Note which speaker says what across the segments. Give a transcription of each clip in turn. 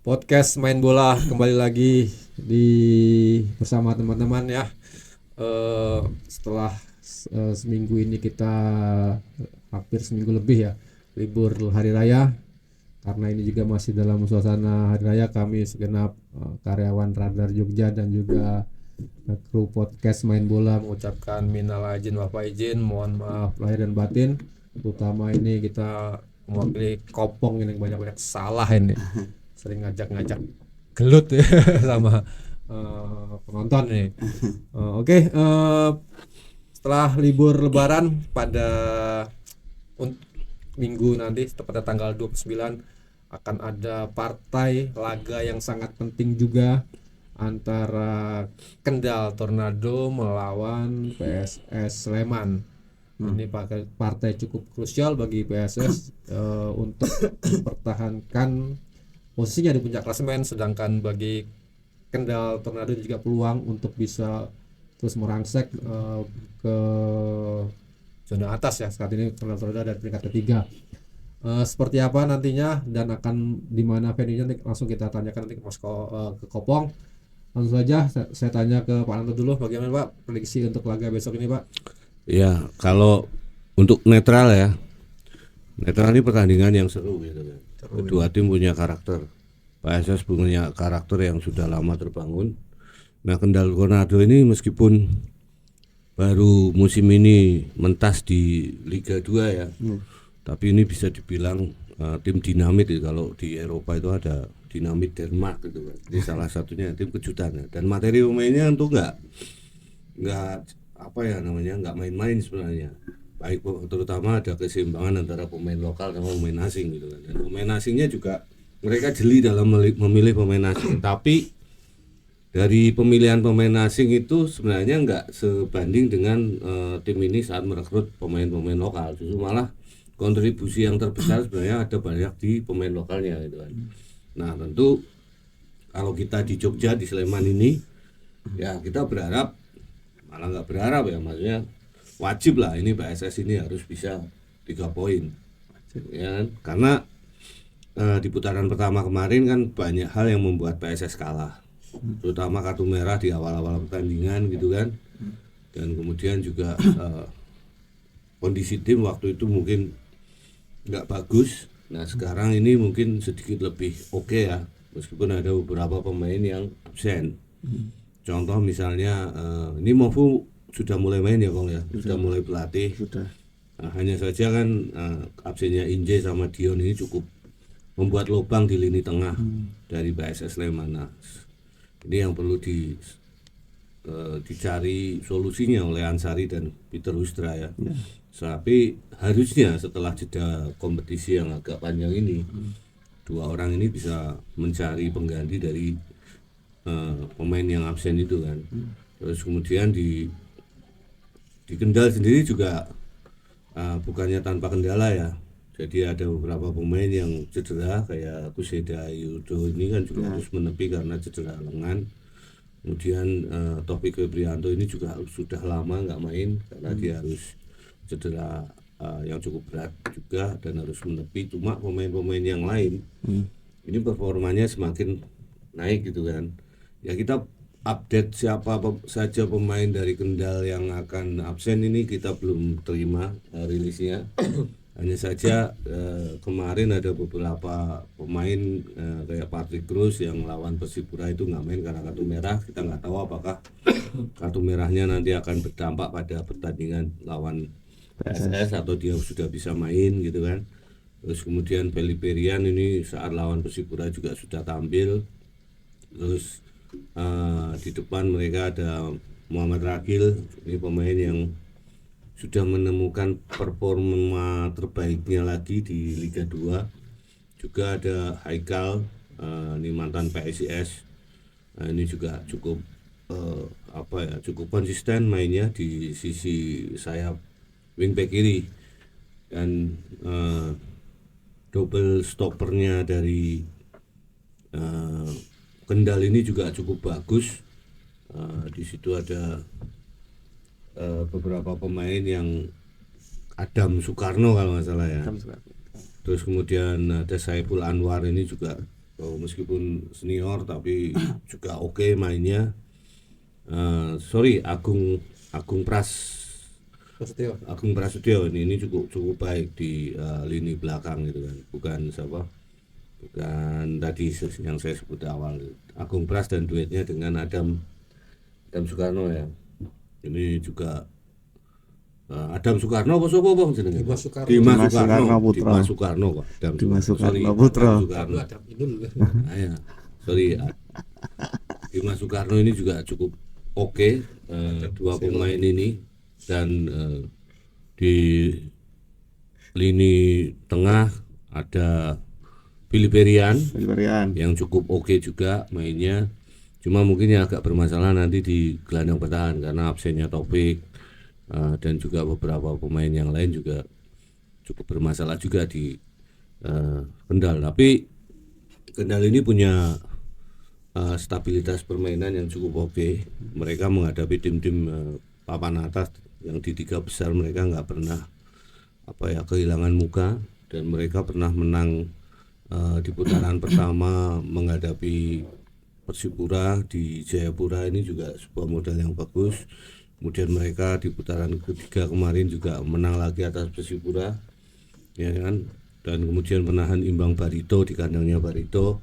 Speaker 1: Podcast main bola kembali lagi di bersama teman-teman ya. Setelah seminggu ini kita hampir seminggu lebih ya libur hari raya. Karena ini juga masih dalam suasana hari raya, kami segenap karyawan Radar Jogja dan juga kru podcast main bola mengucapkan minal aidin wal faizin, mohon maaf lahir dan batin. Terutama ini kita mewakili Kopong ini banyak-banyak salah ini. Sering ngajak-ngajak gelut ya sama penonton nih. Oke, setelah libur lebaran pada minggu nanti tepatnya tanggal 29 akan ada partai laga yang sangat penting juga antara Kendal Tornado melawan PSS Sleman. Ini partai cukup krusial bagi PSS untuk mempertahankan posisinya di puncak klasemen, sedangkan bagi Kendal Tornado juga peluang untuk bisa terus merangsek ke zona atas ya. Saat ini Kendal Tornado ada di peringkat ketiga. Seperti apa nantinya dan akan di mana venue-nya nanti langsung kita tanyakan nanti ke Kopong. Langsung saja saya tanya ke Pak Nanto dulu, bagaimana Pak prediksi untuk laga besok ini Pak?
Speaker 2: Ya, kalau untuk netral ya, netral ini pertandingan yang seru gitu kan. Kedua tim punya karakter. PSS punya karakter yang sudah lama terbangun. Nah, Kendal Tornado ini meskipun baru musim ini mentas di Liga 2 ya, tapi ini bisa dibilang tim dinamit ya. Kalau di Eropa itu ada dinamit Denmark gitu kan. Ini salah satunya tim kejutan ya. Dan materi pemainnya tentu nggak apa ya namanya, nggak main-main sebenarnya. Baik, terutama ada keseimbangan antara pemain lokal sama pemain asing gitu kan. Dan pemain asingnya juga mereka jeli dalam memilih pemain asing. Tapi dari pemilihan pemain asing itu sebenarnya nggak sebanding dengan tim ini saat merekrut pemain-pemain lokal. Justru malah kontribusi yang terbesar sebenarnya ada banyak di pemain lokalnya gitu kan. Nah, tentu kalau kita di Jogja, di Sleman ini ya kita berharap, malah nggak berharap ya, maksudnya wajib lah ini PSS ini harus bisa 3 poin ya kan? Karena di putaran pertama kemarin kan banyak hal yang membuat PSS kalah, terutama kartu merah di awal-awal pertandingan gitu kan. Dan kemudian juga kondisi tim waktu itu mungkin nggak bagus. Nah, sekarang ini mungkin sedikit lebih oke ya, meskipun ada beberapa pemain yang absen. Contoh misalnya ini Mofu sudah mulai main ya Kong ya, sudah mulai pelatih. Nah, hanya saja kan absennya Inje sama Dion ini cukup membuat lubang di lini tengah dari PSS Sleman. Nah, ini yang perlu dicari solusinya oleh Ansari dan Peter Hustra ya. Tapi harusnya setelah jeda kompetisi yang agak panjang ini, dua orang ini bisa mencari pengganti dari pemain yang absen itu kan. Terus kemudian di Kendal sendiri juga bukannya tanpa kendala ya. Jadi ada beberapa pemain yang cedera, kayak Kuseda Yudo ini kan juga harus menepi karena cedera lengan. Kemudian Taufik Febrianto ini juga sudah lama nggak main karena dia harus cedera yang cukup berat juga dan harus menepi. Cuma pemain-pemain yang lain ini performanya semakin naik gitu kan. Ya, kita update siapa saja pemain dari Kendal yang akan absen ini kita belum terima rilisnya. Hanya saja kemarin ada beberapa pemain kayak Patrick Cruz yang lawan Persipura itu nggak main karena kartu merah. Kita nggak tahu apakah kartu merahnya nanti akan berdampak pada pertandingan lawan PSS atau dia sudah bisa main gitu kan. Terus kemudian Felipe Rian ini saat lawan Persipura juga sudah tampil. Terus di depan mereka ada Muhammad Rakil, ini pemain yang sudah menemukan performa terbaiknya lagi di Liga 2. Juga ada Haikal, ini mantan PSIS. Nah, ini juga cukup cukup konsisten mainnya di sisi sayap wingback kiri. Dan double stoppernya dari Kendal ini juga cukup bagus. Di situ ada beberapa pemain yang Adam Soekarno kalau nggak salah ya. Terus kemudian ada Saiful Anwar ini juga So, meskipun senior tapi juga oke mainnya. Agung
Speaker 1: Prasetyo.
Speaker 2: Agung Prasetyo ini cukup baik di lini belakang gitu kan. Bukan tadi yang saya sebut awal, Agung Pras dan duetnya dengan Adam Sukarno ya. Ini juga Adam Sukarno apa sapa Bang jenenge?
Speaker 1: Dimas Sukarno.
Speaker 3: Dimas Sukarno Putra.
Speaker 2: Dimas Sukarno Pak.
Speaker 3: Dimas
Speaker 2: Sorry,
Speaker 3: Sukarno Putra.
Speaker 2: Adam Sukarno.
Speaker 1: Adam Inul.
Speaker 2: Ya. Sorry. Dimas Sukarno ini juga cukup oke, dua pemain ini, dan di lini tengah ada Piliperian yang cukup oke juga mainnya. Cuma mungkin yang agak bermasalah nanti di gelandang bertahan karena absennya Taufik, dan juga beberapa pemain yang lain juga cukup bermasalah juga di Kendal. Tapi Kendal ini punya stabilitas permainan yang cukup oke. Mereka menghadapi tim-tim papan atas yang di 3 besar mereka nggak pernah kehilangan muka, dan mereka pernah menang di putaran pertama menghadapi Persipura di Jayapura. Ini juga sebuah modal yang bagus. Kemudian mereka di putaran ketiga kemarin juga menang lagi atas Persipura, ya kan, dan kemudian menahan imbang Barito di kandangnya Barito,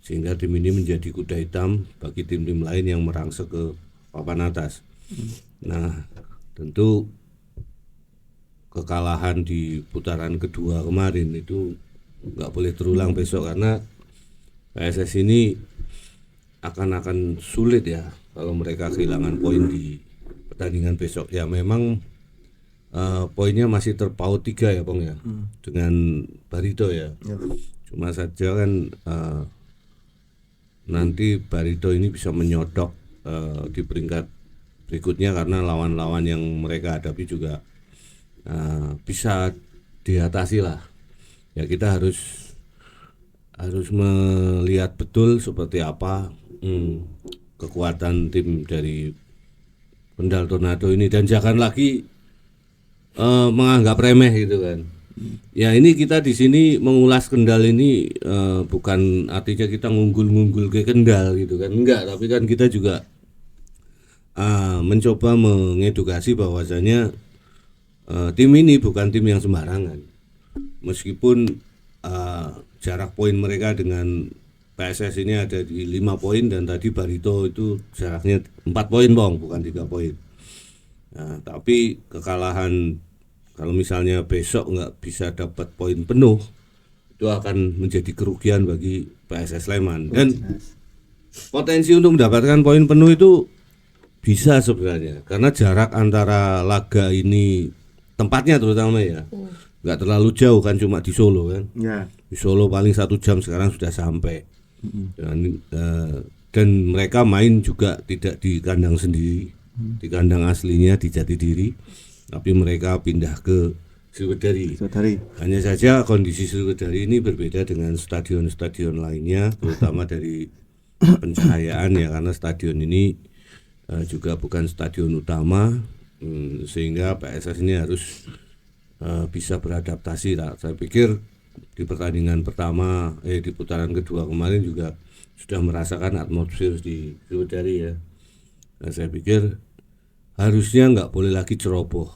Speaker 2: sehingga tim ini menjadi kuda hitam bagi tim-tim lain yang merangsek ke papan atas. Nah, tentu kekalahan di putaran kedua kemarin itu nggak boleh terulang besok, karena PSS ini akan sulit ya kalau mereka kehilangan poin di pertandingan besok. Ya memang poinnya masih terpaut 3 ya Bang ya, dengan Barito ya. Cuma saja kan nanti Barito ini bisa menyodok di peringkat berikutnya, karena lawan-lawan yang mereka hadapi juga bisa diatasi lah. Ya kita harus melihat betul seperti apa kekuatan tim dari Kendal Tornado ini, dan jangan lagi menganggap remeh gitu kan. Ya ini kita di sini mengulas Kendal ini bukan artinya kita ngunggul ke Kendal gitu kan, enggak, tapi kan kita juga mencoba mengedukasi bahwasanya tim ini bukan tim yang sembarangan. Meskipun jarak poin mereka dengan PSS ini ada di 5 poin, dan tadi Barito itu jaraknya 4 poin Bang, bukan 3 poin. Nah, tapi kekalahan kalau misalnya besok nggak bisa dapat poin penuh, itu akan menjadi kerugian bagi PSS Sleman. Dan potensi untuk mendapatkan poin penuh itu bisa sebenarnya, karena jarak antara laga ini, tempatnya terutama ya, nggak terlalu jauh kan, cuma di Solo kan. Di Solo paling 1 jam sekarang sudah sampai. Dan mereka main juga tidak di kandang sendiri, di kandang aslinya di Jatidiri, tapi mereka pindah ke Sriwedari. Hanya saja kondisi Sriwedari ini berbeda dengan stadion-stadion lainnya, terutama dari pencahayaan ya, karena stadion ini juga bukan stadion utama, sehingga PSS ini harus bisa beradaptasi lah. Saya pikir di pertandingan pertama, di putaran kedua kemarin juga sudah merasakan atmosfer di Sriwedari ya. Nah, saya pikir harusnya nggak boleh lagi ceroboh,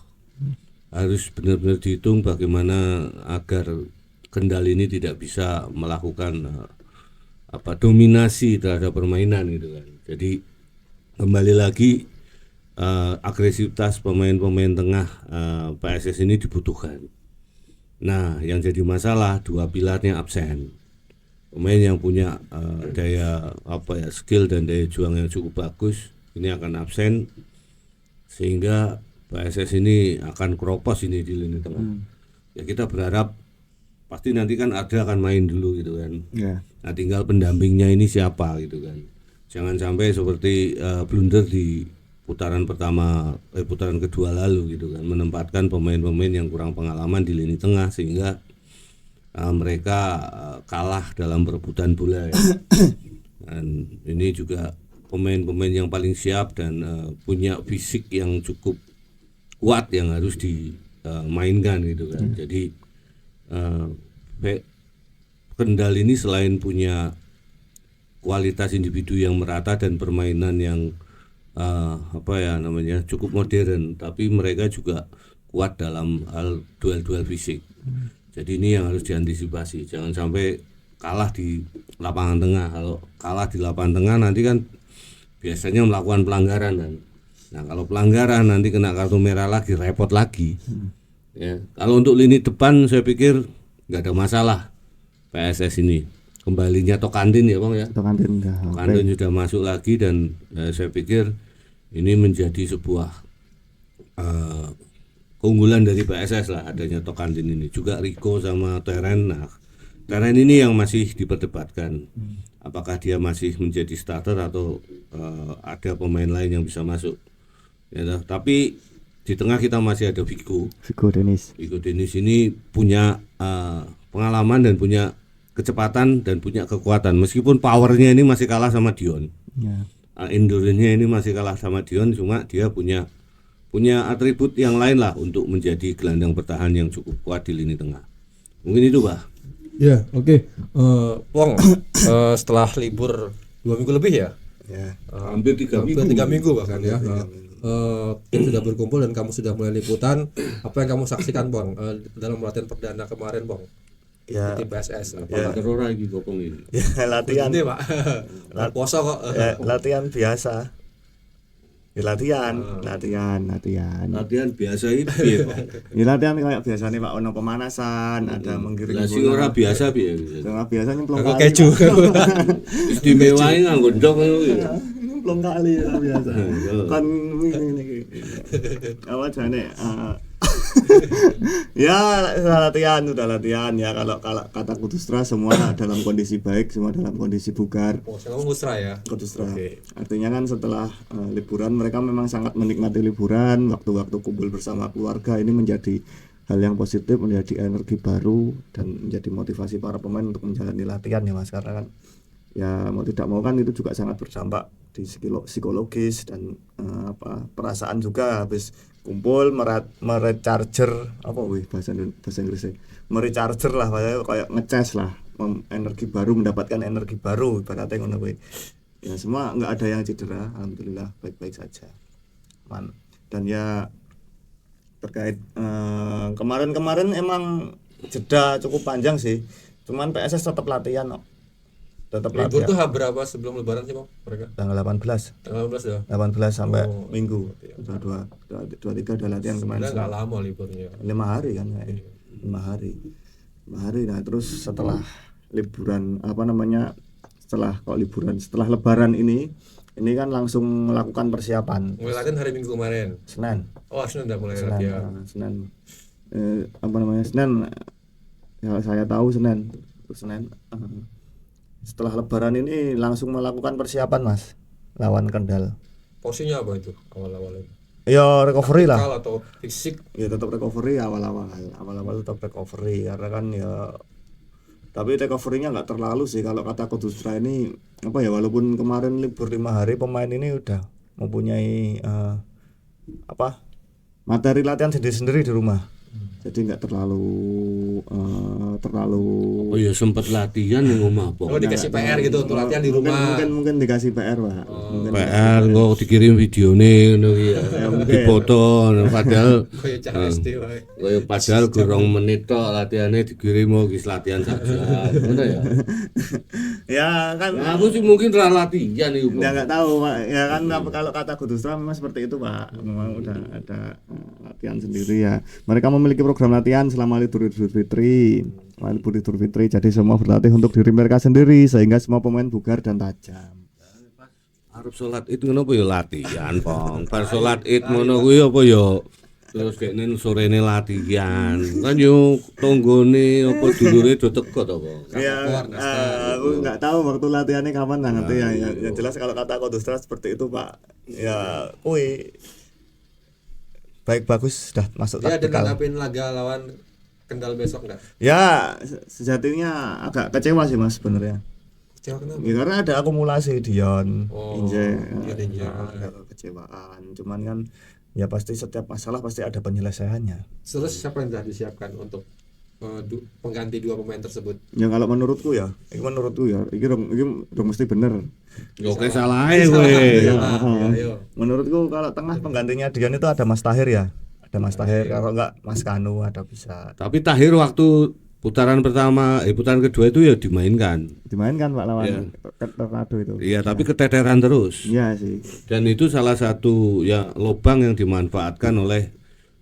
Speaker 2: harus benar-benar dihitung bagaimana agar Kendal ini tidak bisa melakukan dominasi terhadap permainan gitu kan. Jadi kembali lagi agresivitas pemain-pemain tengah PSS ini dibutuhkan. Nah, yang jadi masalah 2 pilarnya absen. Pemain yang punya daya skill dan daya juang yang cukup bagus ini akan absen, sehingga PSS ini akan keropos ini di lini tengah. Ya kita berharap pasti nanti kan akan main dulu gitu kan. Nah, tinggal pendampingnya ini siapa gitu kan. Jangan sampai seperti blunder di putaran kedua lalu gitu kan, menempatkan pemain-pemain yang kurang pengalaman di lini tengah, sehingga mereka kalah dalam perebutan bola ya. Dan ini juga pemain-pemain yang paling siap dan punya fisik yang cukup kuat yang harus dimainkan gitu kan. Jadi Kendal ini selain punya kualitas individu yang merata dan permainan yang cukup modern, tapi mereka juga kuat dalam hal duel-duel fisik. Jadi ini yang harus diantisipasi, jangan sampai kalah di lapangan tengah. Kalau kalah di lapangan tengah nanti kan biasanya melakukan pelanggaran kan. Nah kalau pelanggaran nanti kena kartu merah lagi, repot lagi. Ya, kalau untuk lini depan saya pikir nggak ada masalah PSS ini. Kembalinya Tokandin ya Bang ya.
Speaker 3: Tokandin
Speaker 2: sudah masuk lagi dan saya pikir ini menjadi sebuah keunggulan dari PSS lah adanya Tokandin ini. Juga Rico sama Teren. Nah, Teren ini yang masih diperdebatkan. Apakah dia masih menjadi starter atau ada pemain lain yang bisa masuk. Ya, tapi di tengah kita masih ada Vigo Dennis ini punya pengalaman dan punya kecepatan dan punya kekuatan. Meskipun powernya ini masih kalah sama Dion. Endurance-nya ini masih kalah sama Dion, cuma dia punya atribut yang lain lah untuk menjadi gelandang bertahan yang cukup kuat di lini tengah. Mungkin itu, Pak.
Speaker 1: Ya, oke. Wong, setelah libur 2 minggu lebih ya?
Speaker 2: Hampir 3
Speaker 1: minggu bahkan ya. Tim sudah berkumpul dan kamu sudah mulai liputan. Apa yang kamu saksikan, Bang, dalam latihan perdana kemarin, Bang?
Speaker 4: Ya,
Speaker 1: di PSS.
Speaker 2: Terora lagi kopong ini.
Speaker 4: Ya, latihan.
Speaker 1: Ini, Pak. Puasa kok.
Speaker 4: Ya, latihan biasa. Ya, latihan
Speaker 2: biasa itu ya, Pak.
Speaker 3: Ya latihan kayak biasa nih Pak, ono pemanasan, ada menggiring
Speaker 2: Lah sing ora biasa piye?
Speaker 3: Ora biasa nyemplung
Speaker 1: Aku
Speaker 3: kali.
Speaker 1: keju.
Speaker 2: Istimewa nganggo ndok ya.
Speaker 3: Nyemplung kali ora biasa. Kan ini. Apa jane ya sudah latihan ya. Kalau kata Kudustra semua dalam kondisi baik, semua dalam kondisi bugar.
Speaker 1: Oh, saya ngomong Kudustra ya.
Speaker 3: Kudustra.
Speaker 1: Okay.
Speaker 3: Artinya kan setelah liburan mereka memang sangat menikmati liburan, waktu-waktu kumpul bersama keluarga ini menjadi hal yang positif, menjadi energi baru dan menjadi motivasi para pemain untuk menjalani latihan ya Mas, karena kan ya mau tidak mau kan itu juga sangat berdampak di psikologis dan perasaan juga habis kumpul merecharger bahasa Inggrisnya merecharger lah, kayak ngecas lah, energi baru, mendapatkan energi baru ibaratnya ngono kuwi. Ya semua nggak ada yang cedera, alhamdulillah baik-baik saja. Dan ya terkait kemarin emang jeda cukup panjang sih, cuman PSS tetap latihan kok.
Speaker 1: Libur tuh berapa sebelum lebaran sih Bang mereka?
Speaker 4: Tanggal 18
Speaker 1: ya? 18
Speaker 4: sampai Minggu.
Speaker 3: Udah 2-3 udah latihan kemarin.
Speaker 1: Nggak lama liburnya.
Speaker 3: 5 hari kan ya. 5 hari. Nah terus setelah liburan setelah lebaran ini kan langsung melakukan persiapan.
Speaker 1: Mulai latihan hari Minggu kemarin.
Speaker 4: Senin.
Speaker 1: Oh, Senin udah mulai latihan.
Speaker 3: Senin. Senin. Ya saya tahu Senin. Setelah lebaran ini langsung melakukan persiapan Mas lawan Kendal.
Speaker 1: Posisinya apa itu awal-awalnya?
Speaker 4: Ya recovery lah.
Speaker 1: Mental atau fisik?
Speaker 3: Ya tetap recovery awal-awal
Speaker 4: tetap recovery karena kan ya,
Speaker 3: tapi recovery-nya nggak terlalu sih kalau kata Kudustra ini walaupun kemarin libur
Speaker 4: 5 hari pemain ini udah mempunyai materi latihan sendiri-sendiri di rumah.
Speaker 3: Jadi nggak terlalu
Speaker 2: Oh ya sempat latihan yang rumah Bang.
Speaker 1: Oh dikasih PR gitu untuk latihan di rumah.
Speaker 3: Mungkin dikasih PR Pak.
Speaker 2: PR nggak dikirim video nih dipoto padahal kurang menit tok latihannya dikirim mau latihan saja. Benar ya?
Speaker 3: Ya kan
Speaker 2: aku sih mungkin latihan nih.
Speaker 3: Ya nggak tahu Pak. Ya kan kalau kata Kudustra memang seperti itu Pak. Memang udah ada latihan sendiri ya. Mereka memiliki program latihan selama libur Idul Fitri, jadi semua berlatih untuk diri mereka sendiri sehingga semua pemain bugar dan tajam.
Speaker 2: Arep salat Id ngono apa ya latihan, Bang. Bar salat Id ngono kuwi apa ya terus dekne sorene latihan. Kan yo tanggane apa dulure do teko to, Bang.
Speaker 3: Ya, aku enggak tahu waktu latihannya kapan ngerti ya. Yang jelas kalau kata Kudustra seperti itu, Pak. Ya, baik bagus sudah masuk taktikal.
Speaker 1: Ya, dan ngadapin laga lawan Kendal besok enggak?
Speaker 3: Ya, sejatinya agak kecewa sih Mas sebenarnya.
Speaker 1: Kecewa kenapa?
Speaker 3: Ya, karena ada akumulasi Dion, Inje,
Speaker 1: ada
Speaker 3: kecewaan. Cuman kan ya pasti setiap masalah pasti ada penyelesaiannya.
Speaker 1: Terus siapa yang sudah disiapkan untuk pengganti dua pemain tersebut?
Speaker 3: Ya kalau menurutku ya iki dong mesti bener.
Speaker 2: Oke, salah aja gue.
Speaker 1: Ayo.
Speaker 3: Menurutku kalau tengah
Speaker 4: Penggantinya Dian itu ada Mas Tahir ya. Ada Mas Tahir, kalau enggak Mas Kanu ada bisa.
Speaker 2: Tapi Tahir waktu putaran kedua itu ya dimainkan.
Speaker 3: dimainkan Pak lawan Tornado itu.
Speaker 2: Iya, tapi keteteran terus.
Speaker 3: Iya sih.
Speaker 2: Dan itu salah satu ya lubang yang dimanfaatkan oleh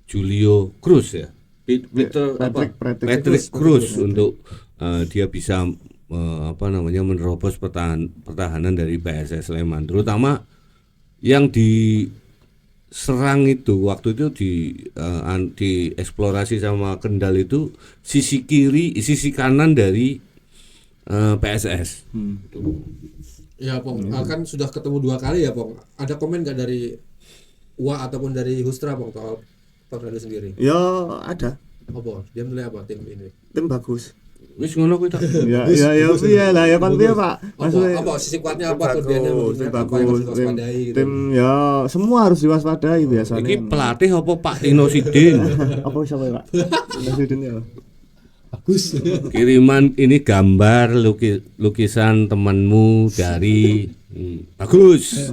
Speaker 2: Julio Cruz ya. Patrick Cruz untuk dia bisa menerobos pertahanan dari PSS Sleman, terutama yang diserang itu waktu itu dieksplorasi sama Kendal itu sisi kanan dari PSS.
Speaker 1: Ya Pong, kan sudah ketemu 2 kali ya Pong. Ada komen nggak dari Wa ataupun dari Hustra Pong soal Tornado sendiri?
Speaker 3: Ya ada.
Speaker 1: Apa? Dia menilai apa tim ini?
Speaker 3: Tim bagus.
Speaker 2: Wis ngono kuwi tak.
Speaker 3: Ya piye lah ya kan piye Pak. Maksudnya
Speaker 1: Apa sisi kuatnya apa kelebihannya
Speaker 3: tim
Speaker 1: apa yang harus
Speaker 3: bagus.
Speaker 1: diwaspadai gitu?
Speaker 3: Tim ya semua harus diwaspadai biasanya.
Speaker 2: Iki pelatih apa Pak Tino Sidin?
Speaker 3: Apa siapa ya Pak? Nasudin ya.
Speaker 1: Bagus.
Speaker 2: Kiriman ini gambar lukisan temanmu dari bagus.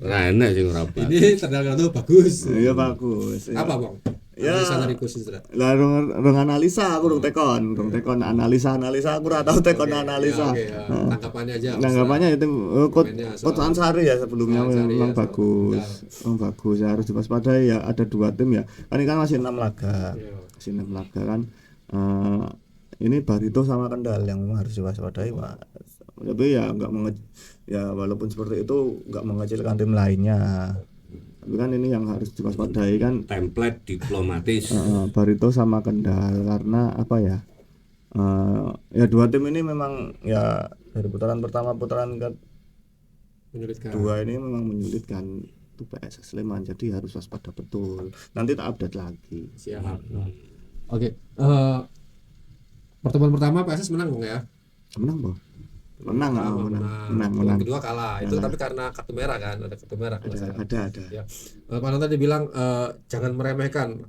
Speaker 2: Nah, enak sing ora apa.
Speaker 1: Ini Tornado bagus.
Speaker 3: Iya bagus. Ya.
Speaker 1: Apa Pong?
Speaker 3: Ya.
Speaker 1: Analisa dari Coach Hustra.
Speaker 3: Lah rong analisa aku rong tekon analisa aku ora tau tekon analisa.
Speaker 1: Ya, oke, tanggapannya aja.
Speaker 3: Nanggapannya itu
Speaker 1: Pemainnya
Speaker 3: Coach Ansari ya sebelumnya
Speaker 1: Ansari
Speaker 3: memang
Speaker 1: ya,
Speaker 3: bagus. Bagus ya harus diwaspadai ya ada 2 tim ya. Kan ini kan masih 6 laga.
Speaker 1: Iya.
Speaker 3: Masih 6 laga kan. Ini Barito sama Kendal yang memang harus diwaspadai Pak. Tapi ya walaupun seperti itu enggak mengecilkan tim lainnya. Tapi kan ini yang harus diwaspadai kan
Speaker 2: Template diplomatis.
Speaker 3: Barito sama Kendal karena apa ya? Ya 2 tim ini memang ya dari putaran pertama putaran
Speaker 1: Menyulitkan.
Speaker 3: kedua ini memang menyulitkan untuk PSS Sleman, jadi harus waspada betul. Nanti tak update lagi.
Speaker 1: Siap. Oke. Pertemuan pertama PSS menang Bang ya?
Speaker 3: Menang Bang. Menang.
Speaker 1: Pertemuan kedua kalah. Itu tapi karena kartu merah kan, ada kartu merah.
Speaker 3: Ada.
Speaker 1: Ya. Pak Nonton tadi bilang jangan meremehkan.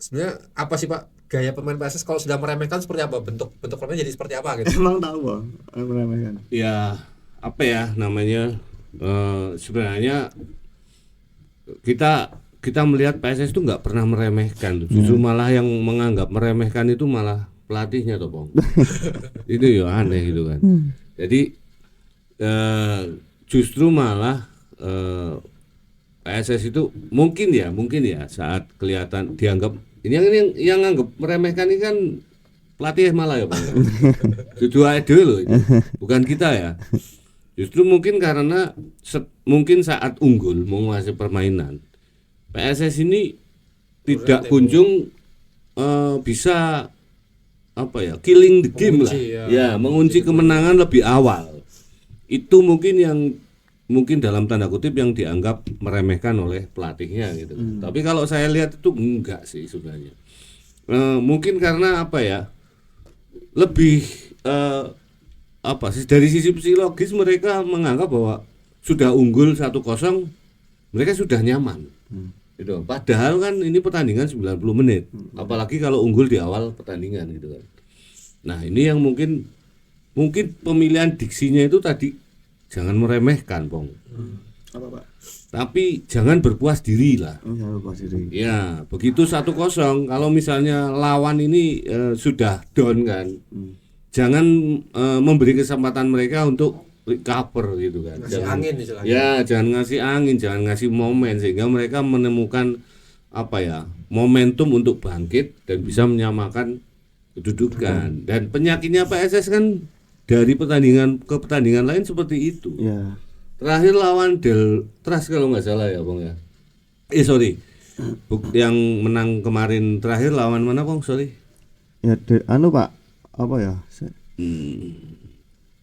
Speaker 1: Sebenarnya apa sih Pak gaya pemain PSS kalau sudah meremehkan seperti apa? Bentuk permainnya jadi seperti apa gitu?
Speaker 3: Emang tahu Bang, meremehkan.
Speaker 2: Ya apa ya namanya sebenarnya kita melihat PSS itu nggak pernah meremehkan, justru malah yang menganggap meremehkan itu malah pelatihnya toh Bang. Itu ya aneh gitu kan. Jadi justru malah PSS itu mungkin ya saat kelihatan dianggap ini yang anggap meremehkan ini kan pelatih malah ya Bang. Itu aja loh, bukan kita ya. Justru mungkin karena mungkin saat unggul menguasai permainan PSS ini tidak kunjung bisa killing the game lah. Ya, mengunci kemenangan lebih awal. Itu mungkin dalam tanda kutip yang dianggap meremehkan oleh pelatihnya gitu. Tapi kalau saya lihat itu enggak sih sebenarnya. Mungkin karena lebih dari sisi psikologis mereka menganggap bahwa sudah unggul 1-0 mereka sudah nyaman. Gitu. Padahal kan ini pertandingan 90 menit. Apalagi kalau unggul di awal pertandingan gitu kan. Nah, ini yang mungkin pemilihan diksinya itu tadi jangan meremehkan, Bang.
Speaker 3: Apa Pak?
Speaker 2: Tapi jangan berpuas diri lah.
Speaker 3: Jangan berpuas diri.
Speaker 2: Ya, begitu 1-0 kalau misalnya lawan ini sudah down kan. Jangan memberi kesempatan mereka untuk recover gitu kan. Jangan ngasih angin, jangan ngasih momen sehingga mereka menemukan momentum untuk bangkit dan bisa menyamakan kedudukan. Dan penyakitnya PSS kan dari pertandingan ke pertandingan lain seperti itu.
Speaker 3: Ya.
Speaker 2: Terakhir lawan Deltras kalau nggak salah ya Bang ya. Yang menang kemarin terakhir lawan mana Bang? Sorry.
Speaker 3: Ya Pak, apa ya?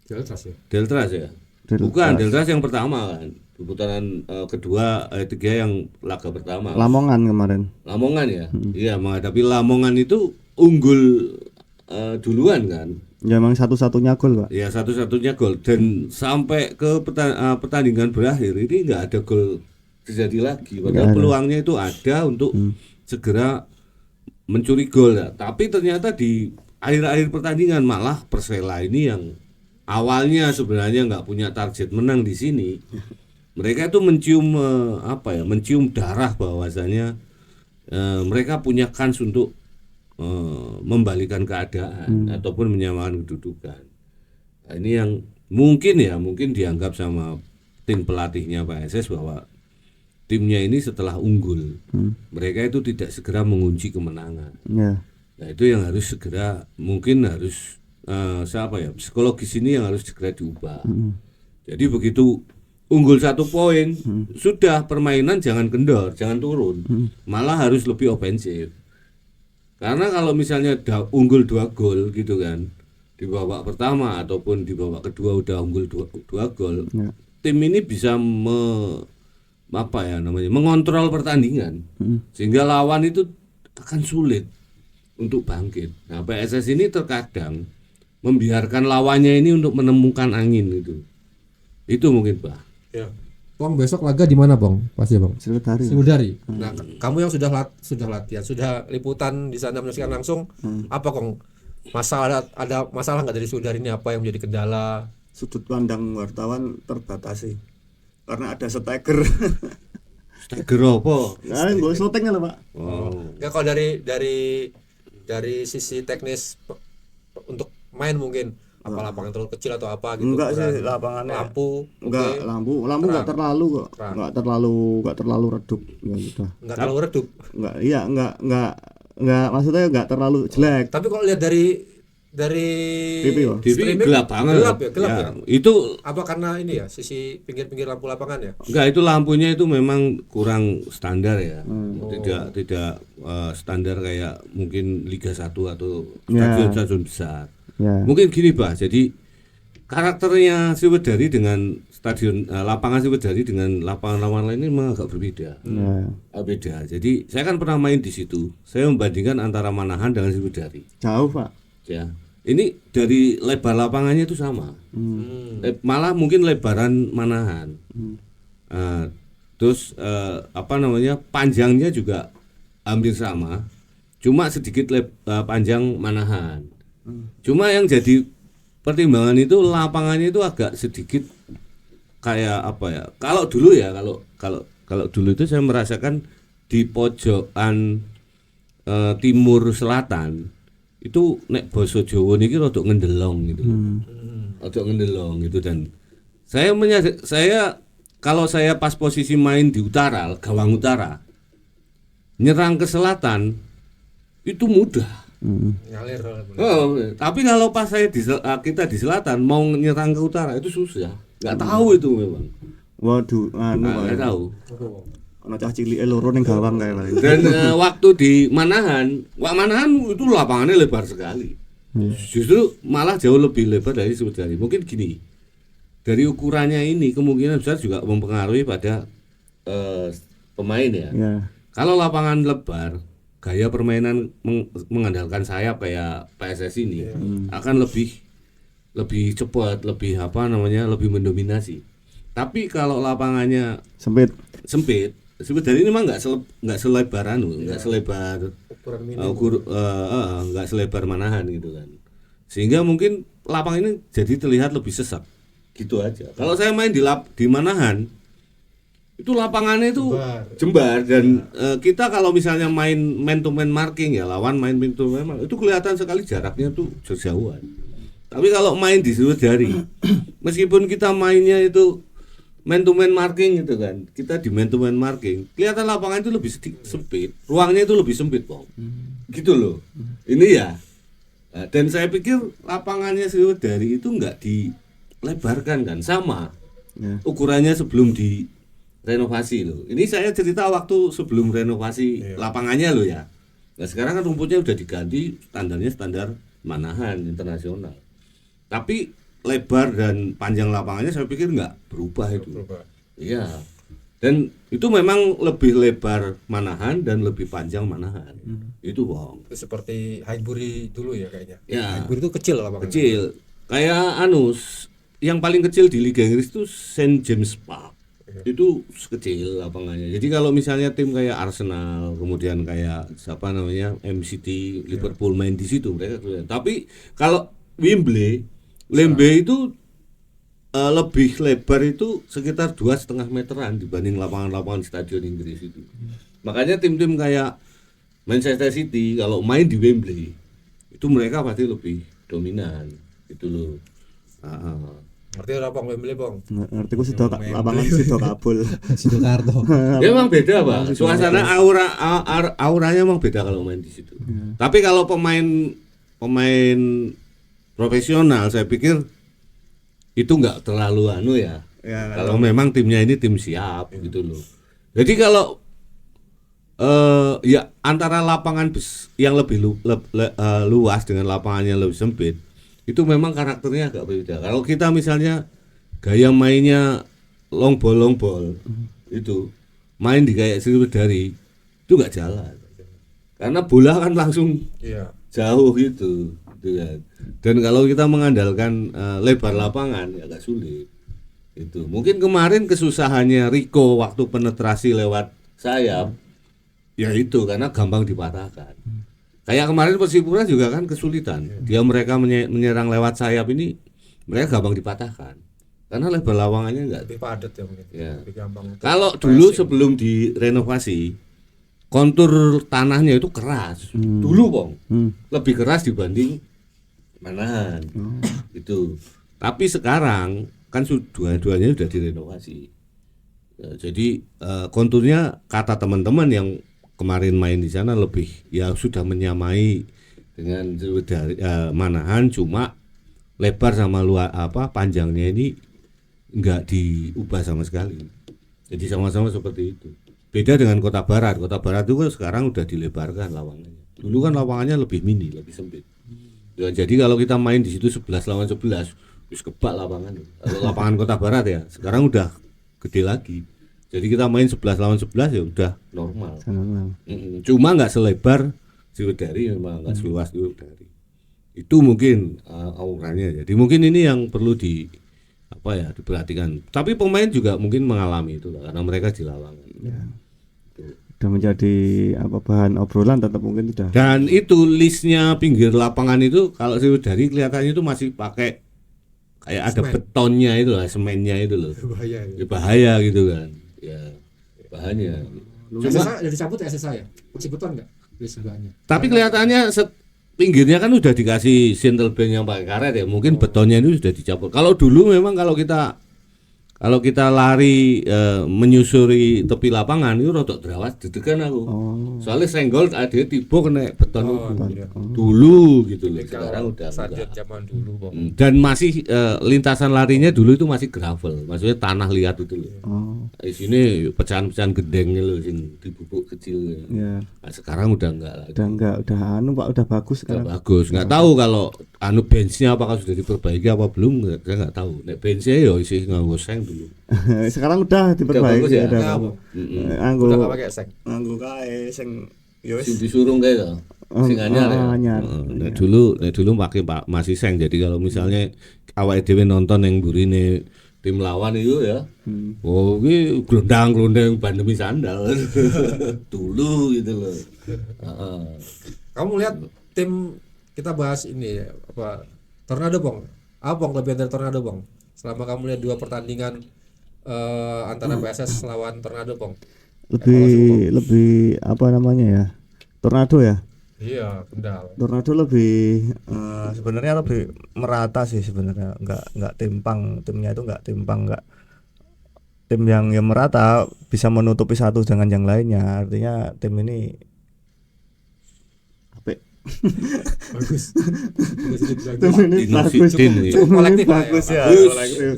Speaker 1: Deltras ya?
Speaker 2: Bukan, Deltras yang pertama kan. Di putaran kedua, ketiga yang laga pertama.
Speaker 3: Lamongan kemarin.
Speaker 2: Lamongan ya? Iya, menghadapi Lamongan itu unggul duluan kan.
Speaker 3: Ya memang satu-satunya gol Pak.
Speaker 2: Ya satu-satunya gol dan sampai ke pertandingan berakhir ini nggak ada gol terjadi lagi. Padahal peluangnya itu ada untuk segera mencuri gol ya. Tapi ternyata di akhir-akhir pertandingan malah Persela ini yang awalnya sebenarnya nggak punya target menang di sini. Mereka itu mencium mencium darah bahwasanya mereka punya kans untuk membalikan keadaan ataupun menyamakan kedudukan. Nah, ini yang mungkin dianggap sama tim pelatihnya PSS bahwa timnya ini setelah unggul, mereka itu tidak segera mengunci kemenangan.
Speaker 3: Ya.
Speaker 2: Nah itu yang harus segera psikologis ini yang harus segera diubah. Jadi begitu unggul 1 poin, sudah permainan jangan kendor, jangan turun, malah harus lebih ofensif. Karena kalau misalnya unggul 2 gol gitu kan, di babak pertama ataupun di babak kedua udah unggul 2 gol, tim ini bisa mengontrol pertandingan, sehingga lawan itu akan sulit untuk bangkit. Nah PSS ini terkadang membiarkan lawannya ini untuk menemukan angin itu mungkin Pak.
Speaker 1: Ya. Bang, besok laga di mana Bang? Pasti Bang.
Speaker 3: Sriwedari.
Speaker 1: Sriwedari. Nah, kamu yang sudah latihan, sudah liputan di sana menyaksikan langsung, apa Kong? Ada masalah nggak dari Sriwedari ini, apa yang menjadi kendala?
Speaker 3: Sudut pandang wartawan terbatasi karena ada steker.
Speaker 2: Steker apa?
Speaker 3: Nah, gue slotengnya lah Pak.
Speaker 1: Nggak, kalau dari sisi teknis untuk main mungkin apa lapangan terlalu kecil atau apa gitu?
Speaker 3: Enggak sih, lapangannya
Speaker 1: lampu.
Speaker 3: enggak,
Speaker 1: oke.
Speaker 3: lampu enggak terlalu kok.
Speaker 1: Terang.
Speaker 3: Enggak terlalu redup ya udah.
Speaker 1: Nggak terlalu redup.
Speaker 3: Enggak maksudnya enggak terlalu jelek.
Speaker 1: Tapi kalau lihat dari
Speaker 3: TV ya?
Speaker 2: TV
Speaker 1: streaming,
Speaker 2: gelap banget.
Speaker 1: gelap ya.
Speaker 2: Itu
Speaker 1: Apa karena ini ya sisi pinggir-pinggir lampu lapangan ya?
Speaker 2: enggak, itu lampunya itu memang kurang standar ya. Tidak standar kayak mungkin Liga 1 atau stadion besar.
Speaker 3: Ya.
Speaker 2: Mungkin gini Pak, jadi karakternya Sriwedari dengan lapangan Sriwedari dengan lapangan-lapangan lain ini memang agak berbeda. Beda. Jadi saya kan pernah main di situ. Saya membandingkan antara Manahan dengan Sriwedari.
Speaker 3: Jauh Pak.
Speaker 2: Ya. Ini dari lebar lapangannya itu sama. Malah mungkin lebaran Manahan. Terus panjangnya juga hampir sama. Cuma sedikit panjang Manahan. Cuma yang jadi pertimbangan itu lapangannya itu agak sedikit kayak apa ya? Kalau dulu itu saya merasakan di pojokan timur selatan itu nek basa Jawa niki rada ngendelong gitu. Rada ngendelong gitu, dan saya kalau saya pas posisi main di utara, gawang utara, nyerang ke selatan itu mudah.
Speaker 1: Ngalir.
Speaker 2: Tapi kalau pas kita di selatan mau nyerang ke utara itu susah. Nggak tahu itu memang.
Speaker 3: Waduh,
Speaker 2: Nggak tahu.
Speaker 3: Ana cah cilik loro ning gawang kae lah.
Speaker 2: Dan waktu di Manahan itu lapangannya lebar sekali. Justru malah jauh lebih lebar dari Sriwedari. Mungkin gini, dari ukurannya ini kemungkinan besar juga mempengaruhi pada pemain ya. Kalau lapangan lebar, gaya permainan mengandalkan sayap kayak PSS ini akan lebih cepat, lebih mendominasi. Tapi kalau lapangannya sempit, Sriwedari ini memang nggak selebar nggak selebar Manahan gitu kan, sehingga mungkin lapangan ini jadi terlihat lebih sesak gitu aja. Kalau saya main di Manahan itu lapangannya itu jembar, dan kita kalau misalnya main man to man marking ya, lawan main man to man itu kelihatan sekali jaraknya tuh jauhan. Tapi kalau main di Sriwedari meskipun kita mainnya itu man to man marking gitu kan, kita di man to man marking kelihatan lapangan itu lebih sempit, ruangnya itu lebih sempit Bang. Gitu loh. Ini ya. Dan saya pikir lapangannya Sriwedari itu enggak dilebarkan kan, sama ukurannya sebelum direnovasi loh. Ini saya cerita waktu sebelum renovasi lapangannya loh ya. Nah sekarang kan rumputnya udah diganti, standarnya standar Manahan internasional. Tapi lebar dan panjang lapangannya saya pikir nggak berubah itu. Iya. Dan itu memang lebih lebar Manahan dan lebih panjang Manahan. Itu Bang.
Speaker 1: Itu seperti Highbury dulu ya kayaknya.
Speaker 2: Ya.
Speaker 1: Highbury itu kecil lapangannya.
Speaker 2: Kecil. Kayak yang paling kecil di Liga Inggris itu St James Park. itu kecil lapangannya. Jadi kalau misalnya tim kayak Arsenal, kemudian kayak siapa namanya MCT, Liverpool main di situ mereka kelihatan. Tapi kalau Wembley itu lebih lebar itu sekitar 2,5 meteran dibanding lapangan-lapangan stadion Inggris itu. Makanya tim-tim kayak Manchester City kalau main di Wembley itu mereka pasti lebih dominan gitu loh.
Speaker 1: Ngerti ora Bang Wembley Bang?
Speaker 3: Ngerti ku sido lapangan sido kabul.
Speaker 1: Sidoarto.
Speaker 2: Ya emang beda Pak. Suasana auranya emang beda kalau main di situ. Tapi kalau pemain profesional saya pikir itu nggak terlalu ya. Kalau memang timnya ini tim siap gitu loh. Jadi kalau ya antara lapangan yang lebih luas dengan lapangan yang lebih sempit itu memang karakternya agak beda. Kalau kita misalnya gaya mainnya long ball itu main di kayak Sriwedari itu nggak jalan karena bola kan langsung jauh gitu kan. Dan kalau kita mengandalkan lebar lapangan ya agak sulit itu. Mungkin kemarin kesusahannya Rico waktu penetrasi lewat sayap ya itu karena gampang dipatahkan. Kayak kemarin Persipura juga kan kesulitan. Mereka menyerang lewat sayap ini mereka gampang dipatahkan. Karena lebar lapangannya enggak
Speaker 1: Lebih padat ya mungkin.
Speaker 2: Ya.
Speaker 1: Lebih gampang.
Speaker 2: Kalau dulu sebelum direnovasi kontur tanahnya itu keras. Dulu Bang. Lebih keras dibanding Manahan. Itu. Tapi sekarang kan dua-duanya sudah direnovasi. Ya, jadi konturnya kata teman-teman yang kemarin main di sana lebih ya sudah menyamai dengan Manahan, cuma lebar sama panjangnya ini enggak diubah sama sekali. Jadi sama-sama seperti itu. Beda dengan Kota Barat. Kota Barat itu kan sekarang udah dilebarkan lapangannya. Dulu kan lapangannya lebih mini, lebih sempit. Ya, jadi kalau kita main di situ 11 lawan 11, wis kebak lapangan. Kalau lapangan Kota Barat ya, sekarang udah gede lagi. Jadi kita main 11 lawan 11 ya udah normal. Cuma nggak selebar Sriwedari, memang nggak seluas Sriwedari. Itu mungkin auranya. Jadi mungkin ini yang perlu diperhatikan. Tapi pemain juga mungkin mengalami itu karena mereka di lapangan.
Speaker 3: Ya. Sudah menjadi bahan obrolan tetap mungkin sudah.
Speaker 2: Dan itu listnya pinggir lapangan itu kalau Sriwedari kelihatannya itu masih pakai kayak ada betonnya itu lah, semennya itu loh. Bahaya gitu kan. Ya, bahannya.
Speaker 1: SSA udah dicabut ya SSA ya? Masih beton enggak? Di sebelahnya.
Speaker 2: Tapi kelihatannya pinggirnya kan udah dikasih single bank yang pakai karet ya. Mungkin betonnya itu sudah dicabut. Kalau dulu memang kalau kita lari menyusuri tepi lapangan itu rodok derawas dedekan aku. Soalnya senggol ada tiba kena beton itu. Dulu gitu loh. Sekarang udah
Speaker 1: stadion zaman dulu Bang.
Speaker 2: Dan masih lintasan larinya dulu itu masih gravel, maksudnya tanah liat itu loh. Di sini pecahan-pecahan gendengnya loh sing dibubuk kecil.
Speaker 3: Ya.
Speaker 2: Nah, sekarang udah enggak lagi.
Speaker 3: Udah Pak, udah bagus sekarang.
Speaker 2: Bagus. Enggak tahu kalau benchnya apakah sudah diperbaiki apa belum, saya enggak tahu. Nek benchnya ya isih nganggo seng dulu.
Speaker 3: Sekarang udah diperbaiki
Speaker 2: ya?
Speaker 3: udah.
Speaker 1: Udah enggak pakai seng.
Speaker 3: Nganggo kae sing yo
Speaker 2: Sing disurung kae to. Sing anyar ya. Nek dulu pakai masih seng. Jadi kalau misalnya awake dhewe nonton yang burine tim lawan itu ya. Oh, ini glondang-glondang pandemi sandal. Dulu gitu loh.
Speaker 1: Kamu lihat tim kita bahas ini Tornado Bang. Apa Bang lebih dari Tornado Bang? Selama kamu lihat dua pertandingan antara PSS lawan Tornado Bang.
Speaker 3: Lebih apa namanya ya? Tornado ya?
Speaker 1: Iya, Kendal.
Speaker 3: Tornado lebih sebenarnya lebih merata sih sebenarnya, nggak timpang, timnya itu nggak timpang, nggak tim yang merata bisa menutupi satu dengan yang lainnya, artinya tim ini apik.
Speaker 1: Bagus.
Speaker 3: Tim ini bagus,
Speaker 1: cukup kolektif
Speaker 3: bagus ya,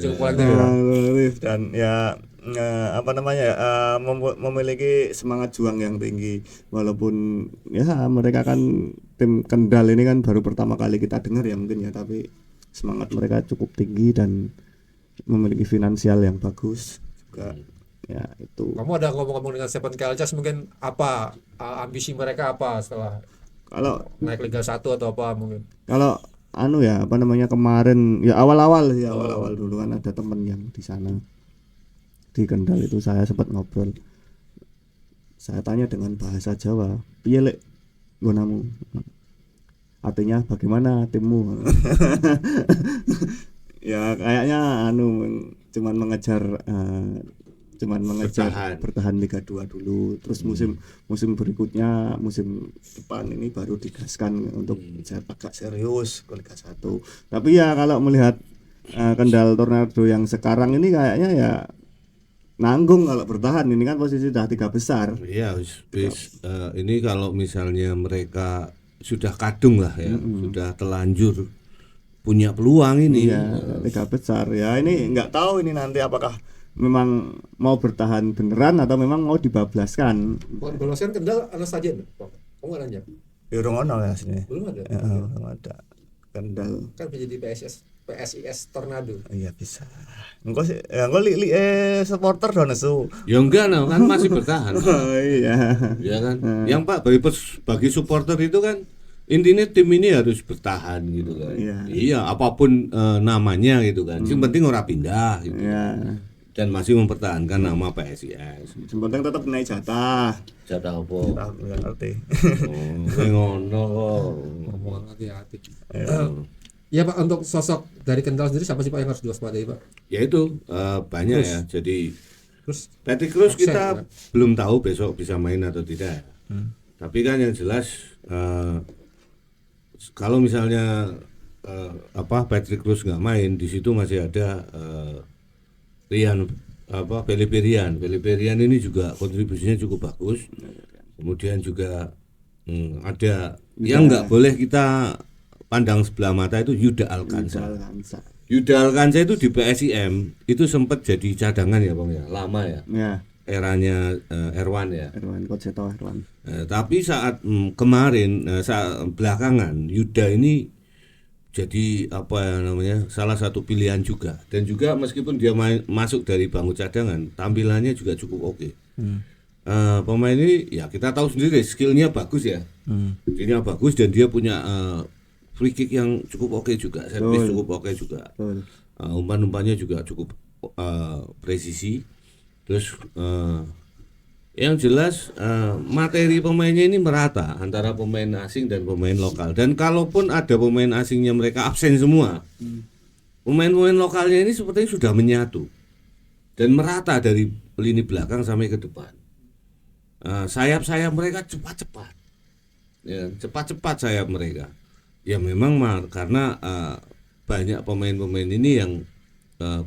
Speaker 1: cukup kolektif.
Speaker 3: Dan ya memiliki semangat juang yang tinggi, walaupun ya mereka kan tim Kendal ini kan baru pertama kali kita dengar ya mungkin ya, tapi semangat mereka cukup tinggi dan memiliki finansial yang bagus juga. Ya itu.
Speaker 1: Kamu ada ngomong-ngomong dengan Stephen Kaljas, mungkin apa ambisi mereka apa setelah
Speaker 3: kalau
Speaker 1: naik Liga 1 atau apa mungkin?
Speaker 3: Kalau kemarin ya awal-awal dulu kan ada temen yang di sana. di Kendal itu saya sempat ngobrol. Saya tanya dengan bahasa Jawa, piye lek nggonamu? Artinya bagaimana timmu? Ya kayaknya cuman mengejar bertahan Liga 2 dulu, terus musim berikutnya, musim depan ini baru digaskan untuk agak serius ke Liga 1. Tapi ya kalau melihat Kendal Tornado yang sekarang ini kayaknya ya nanggung kalau bertahan, ini kan posisi sudah 3 besar.
Speaker 2: Iya, ini kalau misalnya mereka sudah kadung lah ya, sudah telanjur punya peluang ini.
Speaker 3: Iya, 3 besar ya. Ini nggak tahu ini nanti apakah memang mau bertahan beneran atau memang mau dibablaskan.
Speaker 1: Bukan Golosian Kendal ada saja. Kamu nggak nanya?
Speaker 4: Ya urung ono ya sini.
Speaker 1: Belum ada.
Speaker 4: Ya, belum ada.
Speaker 3: Kendal
Speaker 1: Kan menjadi PSIS Tornado.
Speaker 4: Iya bisa. Engko sih engko supporter do nesu.
Speaker 2: Ya enggak, nah, kan masih bertahan.
Speaker 3: Oh iya.
Speaker 2: Ya kan. Yang Pak bagi supporter itu kan intinya tim ini harus bertahan gitu kan. Iya, apapun namanya gitu kan. Yang penting ora pindah gitu.
Speaker 3: Iya.
Speaker 2: Dan masih mempertahankan nama PSIS.
Speaker 3: Yang penting tetap naik jatah.
Speaker 2: Jatah apa?
Speaker 4: Tahu enggak ngerti.
Speaker 2: Oh, ngono kok.
Speaker 1: Ngomong hati-hati. Ya Pak, untuk sosok dari Kendal sendiri siapa sih Pak yang harus diwaspadai Pak?
Speaker 2: Ya itu banyak ya. Jadi
Speaker 1: Terus
Speaker 2: Patrick Cruz kita
Speaker 1: ya?
Speaker 2: belum tahu besok bisa main atau tidak. Tapi kan yang jelas kalau misalnya Patrick Cruz nggak main, di situ masih ada Felipe Rian ini juga kontribusinya cukup bagus. Kemudian juga ada yang nggak boleh kita pandang sebelah mata itu Yuda Alcanza itu di PSIM itu sempat jadi cadangan ya Bang ya, lama ya. Eranya Erwan
Speaker 3: Coach Erwan.
Speaker 2: Tapi saat kemarin saat belakangan Yuda ini jadi salah satu pilihan juga, dan juga meskipun dia masuk dari bangku cadangan, tampilannya juga cukup oke. Pemain ini ya kita tahu sendiri skillnya bagus ya, skillnya bagus, dan dia punya free kick yang cukup oke juga, servis cukup oke juga, umpan-umpannya juga cukup presisi. Terus yang jelas materi pemainnya ini merata antara pemain asing dan pemain lokal. Dan kalaupun ada pemain asingnya mereka absen semua, pemain-pemain lokalnya ini sepertinya sudah menyatu dan merata dari lini belakang sampai ke depan. Sayap-sayap mereka cepat-cepat, ya, cepat-cepat sayap mereka. Ya memang karena banyak pemain-pemain ini yang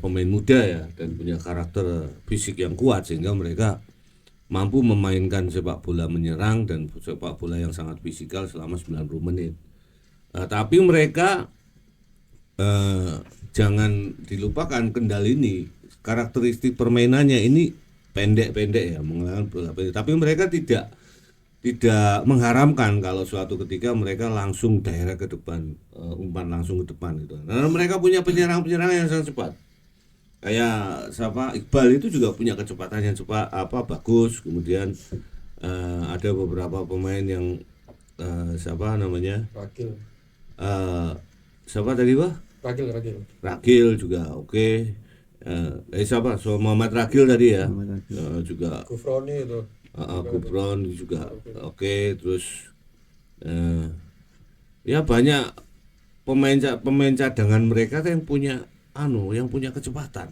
Speaker 2: pemain muda ya, dan punya karakter fisik yang kuat, sehingga mereka mampu memainkan sepak bola menyerang dan sepak bola yang sangat fisikal selama 90 menit. Tapi mereka jangan dilupakan Kendal ini karakteristik permainannya ini pendek-pendek ya, menggunakan bola pendek. Tapi mereka tidak mengharamkan kalau suatu ketika mereka langsung daerah ke depan, umpan langsung ke depan gitu. Karena mereka punya penyerang-penyerang yang sangat cepat. Kayak Iqbal itu juga punya kecepatan yang cepat bagus. Kemudian ada beberapa pemain yang
Speaker 1: Ragil.
Speaker 2: Siapa tadi Pak? Ragil juga oke. Muhammad Ragil tadi ya. Juga
Speaker 1: Gufroni itu.
Speaker 2: Gufron juga oke. Terus ya banyak pemain cadangan mereka yang punya kecepatan.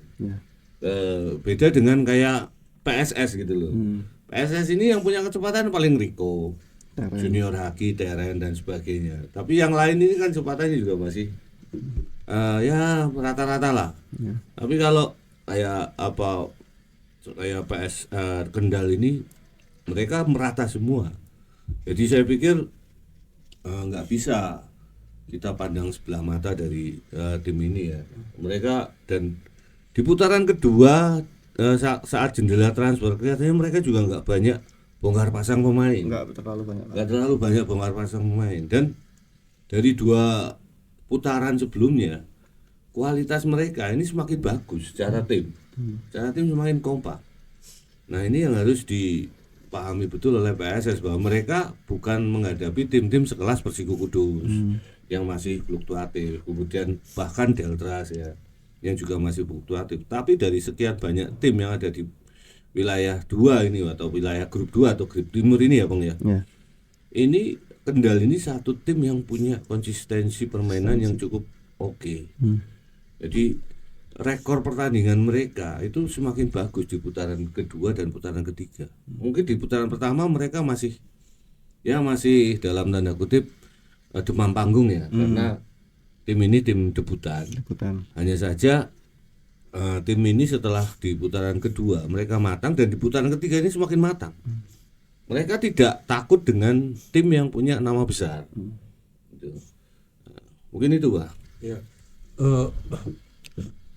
Speaker 2: Beda dengan kayak PSS gitu loh. PSS ini yang punya kecepatan paling Rico, Junior Haki, Teren dan sebagainya. Tapi yang lain ini kan kecepatannya juga masih ya rata-rata lah. Tapi kalau kayak Kendal ini mereka merata semua. Jadi saya pikir nggak bisa kita pandang sebelah mata dari tim ini ya. Mereka dan di putaran kedua saat jendela transfer kelihatannya mereka juga nggak banyak bongkar pasang pemain.
Speaker 3: Nggak
Speaker 2: terlalu banyak bongkar pasang pemain. Dan dari 2 putaran sebelumnya kualitas mereka ini semakin bagus secara tim. Secara tim semakin kompak. Nah ini yang harus dipahami betul oleh PSS, bahwa mereka bukan menghadapi tim-tim sekelas Persiko Kudus yang masih fluktuatif, kemudian bahkan Deltras ya, yang juga masih fluktuatif. Tapi dari sekian banyak tim yang ada di wilayah 2 ini atau wilayah grup 2 atau grup timur ini ya Bang ya.
Speaker 3: Ya.
Speaker 2: Ini Kendal ini satu tim yang punya konsistensi permainan yang cukup oke. Jadi rekor pertandingan mereka itu semakin bagus di putaran kedua dan putaran ketiga. Mungkin di putaran pertama mereka masih dalam tanda kutip demam panggung ya, karena tim ini tim debutan. Hanya saja tim ini setelah di putaran kedua mereka matang dan di putaran ketiga ini semakin matang. Mereka tidak takut dengan tim yang punya nama besar. Gitu. Mungkin itu Pak.
Speaker 1: Iya.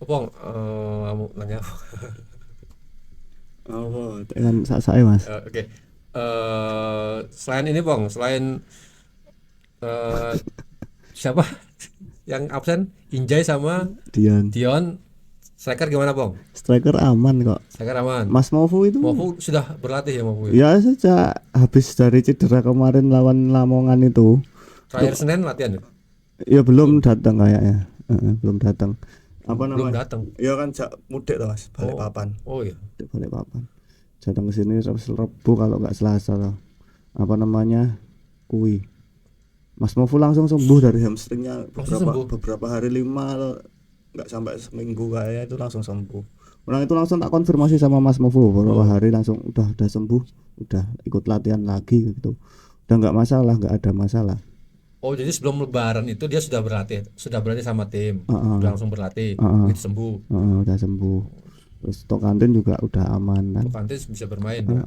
Speaker 1: Pong, kamu nanya.
Speaker 3: Dengan saya Mas.
Speaker 1: Oke. Selain ini Pong, selain siapa yang absen? Injay sama Dion. Striker gimana Pong?
Speaker 3: Striker aman kok.
Speaker 1: Striker aman.
Speaker 3: Mas Mofu itu
Speaker 1: Mofu sudah berlatih ya Mofu?
Speaker 3: ya sejak habis dari cedera kemarin lawan Lamongan itu.
Speaker 1: Terakhir Senin latihan ya?
Speaker 3: Ya belum datang kayaknya. Belum datang. Apa
Speaker 1: Belum
Speaker 3: namanya?
Speaker 1: datang.
Speaker 4: Ya kan mudik tuh Mas, balik papan.
Speaker 1: Oh iya.
Speaker 3: Balik papan. Datang ke sini Rabu kalau nggak Selasa loh. Apa namanya? Kui. Mas Mofu langsung sembuh dari hamstringnya beberapa hari 5 nggak sampai seminggu kayaknya itu langsung sembuh. Orang itu langsung tak konfirmasi sama Mas Mofu beberapa hari langsung udah sembuh, udah ikut latihan lagi gitu. Udah nggak ada masalah.
Speaker 1: Oh jadi sebelum Lebaran itu dia sudah berlatih sama tim, udah langsung berlatih, begitu sembuh.
Speaker 3: Udah sembuh. Terus Tokantin juga udah aman kan.
Speaker 1: Tokantin bisa bermain. Ya?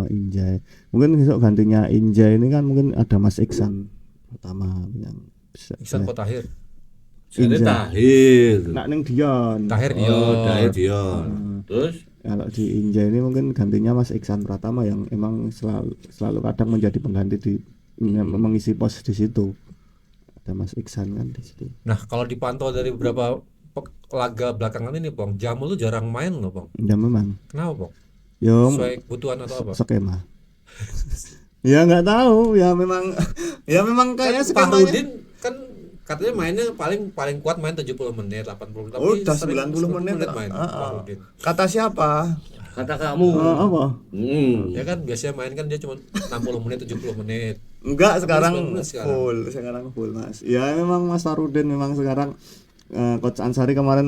Speaker 3: Injay. Mungkin besok gantinya Injay ini kan mungkin ada Mas Iksan pertama yang bisa.
Speaker 1: Iksan Potahir.
Speaker 2: Jadi Tahir.
Speaker 3: Nak neng Dion.
Speaker 1: Tahir
Speaker 2: Dion. Terus
Speaker 3: kalau di Injay ini mungkin gantinya Mas Iksan Pratama yang emang selalu kadang menjadi pengganti mengisi pos di situ. Ada Mas Iksan kan di situ.
Speaker 1: Nah, kalau dipantau dari beberapa laga belakangan ini, Bang, Jamul tuh jarang main loh, Bang.
Speaker 3: Ya memang.
Speaker 1: Kenapa, Bang?
Speaker 3: Yo,
Speaker 1: sesuai kebutuhan atau apa?
Speaker 3: Skema. Ya nggak tahu, ya memang kayaknya skemanya.
Speaker 1: Fahrudin kan katanya mainnya paling kuat main 70 menit, 80 menit.
Speaker 4: Oh, udah 90 menit
Speaker 1: main. Fahrudin.
Speaker 4: Kata siapa?
Speaker 2: kata kamu.
Speaker 3: Apa?
Speaker 1: Ya kan biasanya main kan dia cuma 60 menit, 70 menit.
Speaker 4: Enggak, sekarang
Speaker 1: 90 menit
Speaker 4: sekarang full
Speaker 3: Mas. Ya memang Mas Farudin memang sekarang Coach Ansari kemarin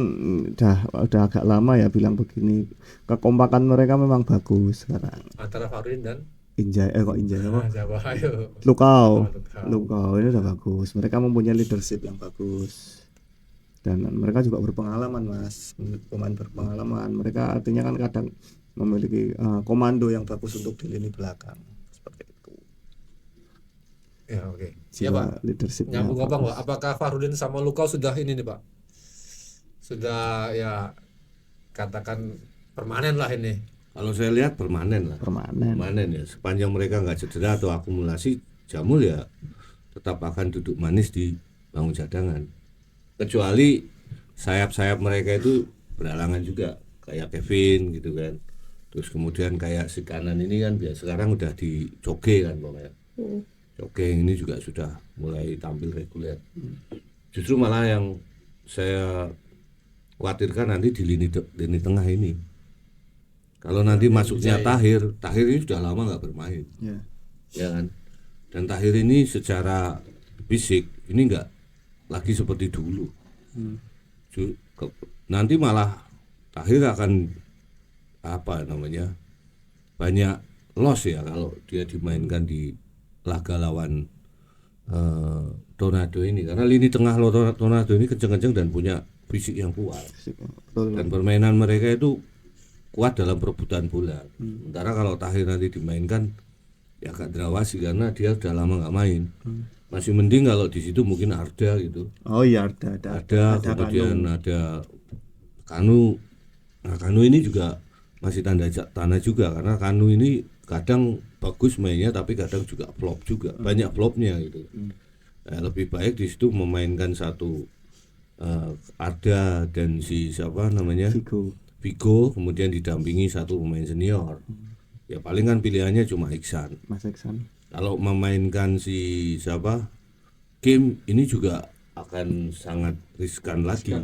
Speaker 3: udah agak lama ya bilang begini, kekompakan mereka memang bagus sekarang.
Speaker 1: Antara Fahrudin dan
Speaker 3: Injay apa?
Speaker 1: Siapa? Ayo.
Speaker 3: Lukau ini udah bagus. Mereka mempunyai leadership yang bagus. Dan mereka juga berpengalaman, Mas. Pemain berpengalaman. Mereka artinya kan kadang memiliki komando yang bagus untuk di lini belakang. Seperti itu.
Speaker 1: Ya, oke.
Speaker 3: Jiwa
Speaker 1: Pak.
Speaker 3: leadershipnya
Speaker 1: Nyambung apa
Speaker 3: bagus.
Speaker 1: Pak? Apakah Fahrudin sama Lukau sudah ini nih, Pak? Sudah ya katakan permanen lah ini.
Speaker 2: Kalau saya lihat permanen lah. Permanen ya. Sepanjang mereka nggak cedera atau akumulasi, Jamul ya tetap akan duduk manis di bangku cadangan. Kecuali sayap-sayap mereka itu berhalangan juga, kayak Kevin gitu kan. Terus kemudian kayak si kanan ini kan sekarang udah di Coge kan pokoknya. Coge ini juga sudah mulai tampil reguler. Justru malah yang saya khawatirkan nanti di lini tengah ini. Kalau nanti masuknya Tahir ini sudah lama nggak bermain, ya kan. Dan Tahir ini secara fisik ini nggak lagi seperti dulu. Nanti malah Tahir akan banyak loss ya kalau dia dimainkan di laga lawan Tornado ini, karena lini tengah Tornado ini kenceng-kenceng dan punya fisik yang kuat. Dan permainan mereka itu kuat dalam perebutan bola. Sementara kalau Tahir nanti dimainkan ya agak derawasi karena dia udah lama nggak main. Masih mending kalau di situ mungkin Arda gitu.
Speaker 3: Oh iya ada
Speaker 2: Kemudian ada Kanu. Nah, Kanu ini juga masih tanda juga karena Kanu ini kadang bagus mainnya tapi kadang juga flop juga. Banyak flopnya gitu. Nah, lebih baik di situ memainkan satu Arda dan si siapa namanya? Vigo, kemudian didampingi satu pemain senior. Ya paling kan pilihannya cuma Iksan.
Speaker 3: Mas Iksan.
Speaker 2: Kalau memainkan si siapa? Kim ini juga akan sangat riskan lagi.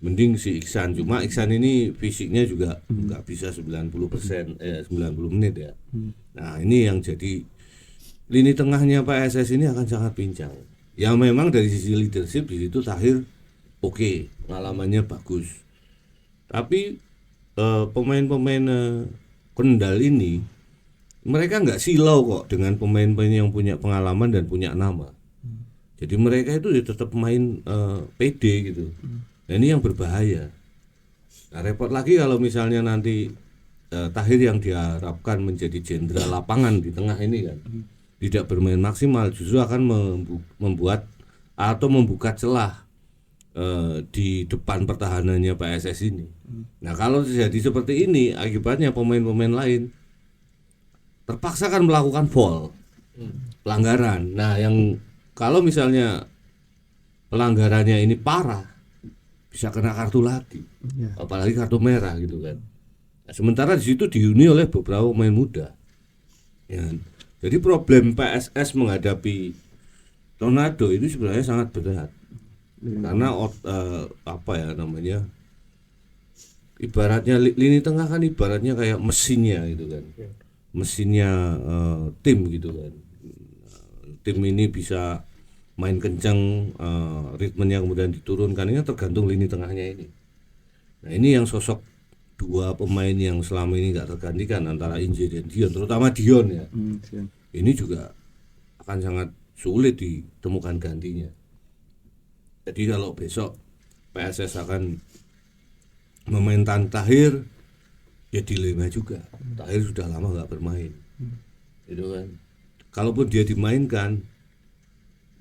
Speaker 2: mending si Iksan. Cuma Iksan ini fisiknya juga nggak bisa 90% 90 menit ya. Nah ini yang jadi lini tengahnya PSS ini akan sangat pincang. Ya memang dari sisi leadership di situ Tahir oke, pengalamannya bagus. Tapi pemain-pemain Kendal ini mereka nggak silau kok dengan pemain-pemain yang punya pengalaman dan punya nama. Jadi mereka itu ya tetap main PD gitu. Nah ini yang berbahaya. Nah repot lagi kalau misalnya nanti Tahir yang diharapkan menjadi jenderal lapangan di tengah ini kan tidak bermain maksimal, justru akan membuat atau membuka celah di depan pertahanannya PSS ini. Nah kalau terjadi seperti ini, akibatnya pemain-pemain lain terpaksa kan melakukan foul, pelanggaran. Nah yang kalau misalnya pelanggarannya ini parah, bisa kena kartu lagi, apalagi kartu merah gitu kan. Nah, sementara di situ dihuni oleh beberapa pemain muda. Ya. Jadi problem PSS menghadapi Tornado itu sebenarnya sangat berat. Karena apa ya namanya? Ibaratnya lini tengah kan ibaratnya kayak mesinnya gitu kan. Mesinnya tim gitu kan. Tim ini bisa main kencang, ritmenya kemudian diturunkan, ini tergantung lini tengahnya ini. Nah ini yang sosok dua pemain yang selama ini nggak tergantikan antara Inje dan Dion, terutama Dion ya. Ini juga akan sangat sulit ditemukan gantinya. Jadi kalau besok PSS akan memainkan Tahir, ya dilema juga. Tahir sudah lama nggak bermain, gitu kan. Kalaupun dia dimainkan,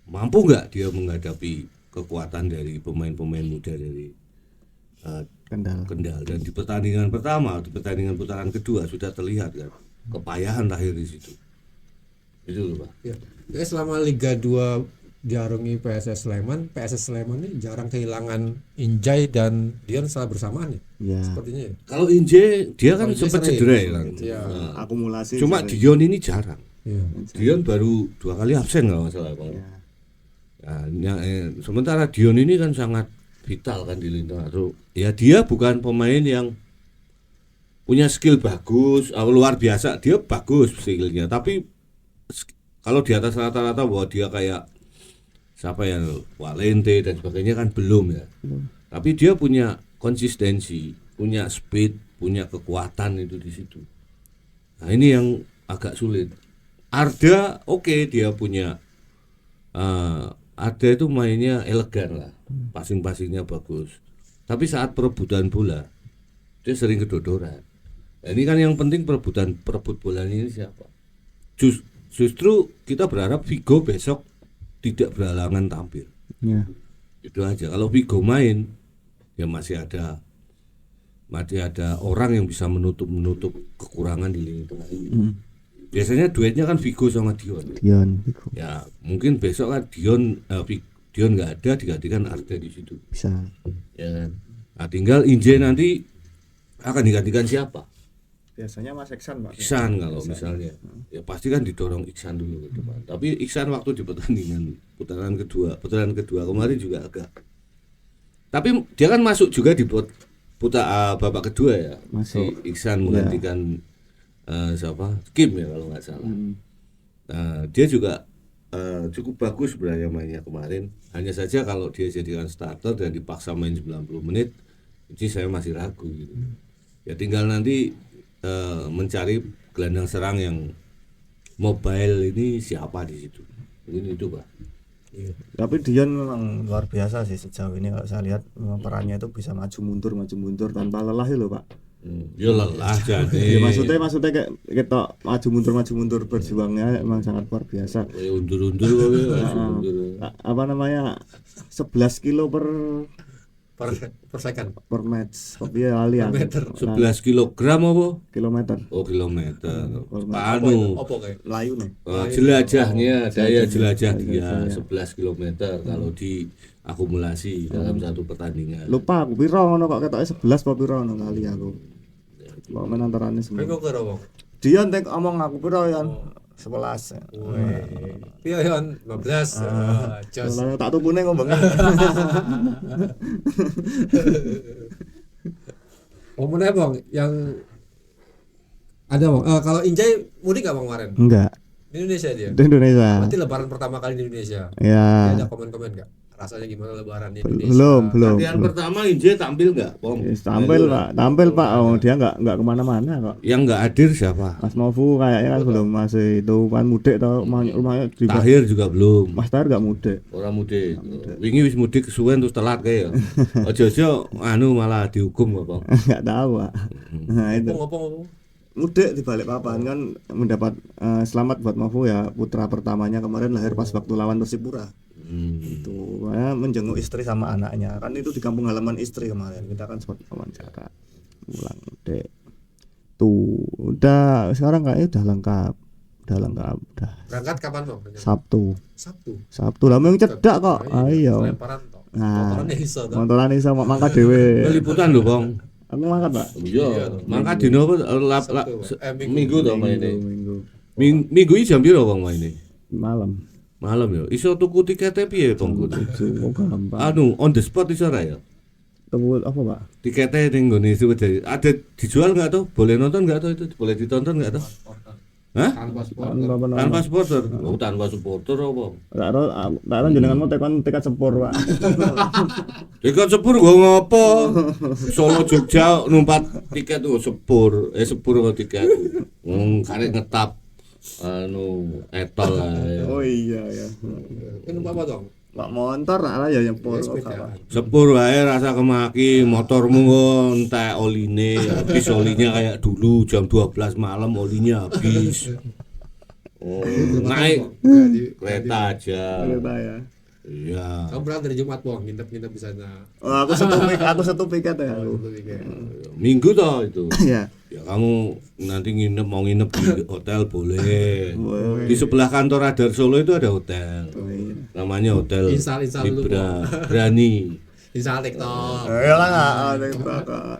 Speaker 2: mampu nggak dia menghadapi kekuatan dari pemain-pemain muda dari Kendal. Dan di pertandingan pertama, di pertandingan putaran kedua sudah terlihat kan kepayahan Tahir di situ. Itu loh Pak.
Speaker 1: Ya. Jadi selama Liga 2 diarungi PSS Sleman ini jarang kehilangan Injay dan Dion secara bersamaan ya. Sepertinya ya.
Speaker 2: Kalau Inje dia kan
Speaker 1: Inje
Speaker 2: sempat
Speaker 1: sering,
Speaker 2: cedera kan.
Speaker 1: ya.
Speaker 3: Akumulasi.
Speaker 2: Cuma
Speaker 3: sering.
Speaker 2: Dion ini jarang.
Speaker 1: Ya.
Speaker 2: Dion baru 2 kali absen kalau nggak salah Bang. Nah, sementara Dion ini kan sangat vital kan di lini tengah. Ya dia bukan pemain yang punya skill bagus, luar biasa. Dia bagus skillnya, tapi kalau di atas rata-rata bahwa dia kayak siapa ya, Walente dan sebagainya kan belum ya. Tapi dia punya konsistensi, punya speed, punya kekuatan itu di situ. Nah ini yang agak sulit. Arda oke, dia punya Arda itu mainnya elegan lah, passing-passingnya bagus. Tapi saat perebutan bola dia sering kedodoran. Nah, ini kan yang penting perebut bola ini siapa? Justru kita berharap Vigo besok tidak berhalangan tampil. Itu aja. Kalau Vigo main, ya masih ada orang yang bisa menutup kekurangan di lini tengah ini. Biasanya duetnya kan Vigo sama Dion.
Speaker 3: Vigo.
Speaker 2: Ya mungkin besok kan Dion nggak ada, digantikan Arda di situ.
Speaker 3: Bisa.
Speaker 2: Ya kan. Nah, tinggal Inje nanti akan digantikan siapa?
Speaker 3: Biasanya Mas Iksan, Pak.
Speaker 2: Iksan kalau misalnya, ya pasti kan didorong Iksan dulu ke depan. Tapi Iksan waktu di pertandingan putaran kedua kemarin juga agak. Tapi dia kan masuk juga di babak kedua ya.
Speaker 3: Masuk.
Speaker 2: Si Iksan menggantikan siapa? Kim ya kalau nggak salah. Nah, dia juga cukup bagus sebenarnya mainnya kemarin. Hanya saja kalau dia jadikan starter dan dipaksa main 90 menit, jadi saya masih ragu gitu. Ya tinggal nanti mencari gelandang serang yang mobile ini siapa di situ. Mungkin itu Pak.
Speaker 4: Tapi Dion memang luar biasa sih sejauh ini, kalau saya lihat memang perannya itu bisa maju
Speaker 3: maju mundur tanpa lelah ya loh, Pak.
Speaker 2: Ya lelah jadi.
Speaker 3: Ya maksudnya kayak kita maju mundur berjuangnya emang sangat luar biasa.
Speaker 2: Undur-undur kok ya.
Speaker 3: Apa namanya? 11 kilo per
Speaker 1: second.
Speaker 3: Per match. Tapi ya lalian.
Speaker 2: 11 kilogram apa?
Speaker 3: Kilometer.
Speaker 2: Oh kilometer.
Speaker 1: Apa kayak?
Speaker 3: Layu nih.
Speaker 2: Jelajahnya, daya jelajah dia 11 kilometer kalau diakumulasi dalam satu pertandingan.
Speaker 3: Lupa aku piro ngono kok ketoke 11 apa piro ngono kali aku. Kok main antarane semua.
Speaker 1: Kok kira Bang?
Speaker 3: Dion tek omong aku piro ya.
Speaker 4: 11.
Speaker 1: Piye yon 15. Jos.
Speaker 3: Soalnya tak tupune ngomong.
Speaker 1: Ngomongnya Bang, yang ada Bang. Kalau Injay mudik nggak Bang kemarin?
Speaker 3: Enggak,
Speaker 1: Di Indonesia dia.
Speaker 3: di Indonesia.
Speaker 1: Berarti lebaran pertama kali di Indonesia.
Speaker 3: Ya,
Speaker 1: Dia ada komen-komen nggak? Rasanya gimana lebaran di Indonesia?
Speaker 3: belum.
Speaker 2: Latihan pertama Inje tampil nggak, Pong?
Speaker 3: Yes, tampil Pak. Oh, dia nggak kemana-mana kok.
Speaker 2: Yang nggak hadir siapa?
Speaker 3: Mas Novu kayaknya kan belum, masih itu kan mudik tau, rumahnya di
Speaker 2: Tahir juga belum.
Speaker 3: Mas Tahir nggak mudik.
Speaker 2: Orang mudik. Wingi wis mudik kesuwen terus telat kayak. Ojo-ojo anu malah dihukum kok, Pong.
Speaker 3: Nggak tahu Pak. Nah itu
Speaker 1: Ngopong.
Speaker 3: mudik di Balikpapan kan mendapat selamat buat Novu ya, putra pertamanya kemarin lahir pas waktu lawan Persipura. Itu saya menjenguk istri sama anaknya, kan itu di kampung halaman istri kemarin, kita kan sempat wawancara pulang dek tuh udah sekarang kayaknya udah lengkap udah
Speaker 1: Berangkat kapan Bang?
Speaker 3: Sabtu lah memang cedak kok. Ayo
Speaker 1: Lemparan toh.
Speaker 3: Nah.
Speaker 1: Motorannya iso toh.
Speaker 3: motoran iso mau mangkat dhewe.
Speaker 2: Liputan lho, Pong.
Speaker 3: Aku mangkat Pak
Speaker 2: Iya, mangkat dino apa minggu to maine.
Speaker 3: minggu
Speaker 2: Minggu iki jam piro, Pong maine?
Speaker 3: malam
Speaker 2: Malam ya. Iso tuku tiketnya piye, Pong?
Speaker 3: oh gampang
Speaker 2: Anu on the spot iso ra ya?
Speaker 3: temu apa Pak
Speaker 2: Tiketnya ning nggone Sriwijaya ada dijual nggak tuh? Boleh nonton nggak tuh itu? Boleh ditonton nggak tuh? Hah?
Speaker 1: Tanpa sport.
Speaker 2: Tanpa supporter? Oh, tanpa supporter apa?
Speaker 3: tak tahu jenenganmu tekon tiket sepur Pak.
Speaker 2: Tiket sepur gua ngopo? Solo Jogja numpat tiket tuh sepur kok tiket. Karek ngetap anu etol lah.
Speaker 3: Oh iya ya
Speaker 1: Kan apa dong?
Speaker 3: Pak motor lah ya nyepur
Speaker 2: Sepur wae rasa kemaki, motormu entek oline, habis olinya kayak dulu jam 12 malam olinya habis. Oh, naik kereta aja.
Speaker 3: Kereta ya.
Speaker 2: Iya.
Speaker 1: Kamu berangkat dari Jumat Bang, nginep di sana.
Speaker 3: Oh, aku satu piket ya.
Speaker 2: Minggu toh itu.
Speaker 3: Iya.
Speaker 2: Ya kamu nanti mau nginep di hotel boleh. Di sebelah kantor Radar Solo itu ada hotel. Namanya Hotel
Speaker 1: Install dulu,
Speaker 2: Libra Berani.
Speaker 1: Install TikTok.
Speaker 3: Ya lah,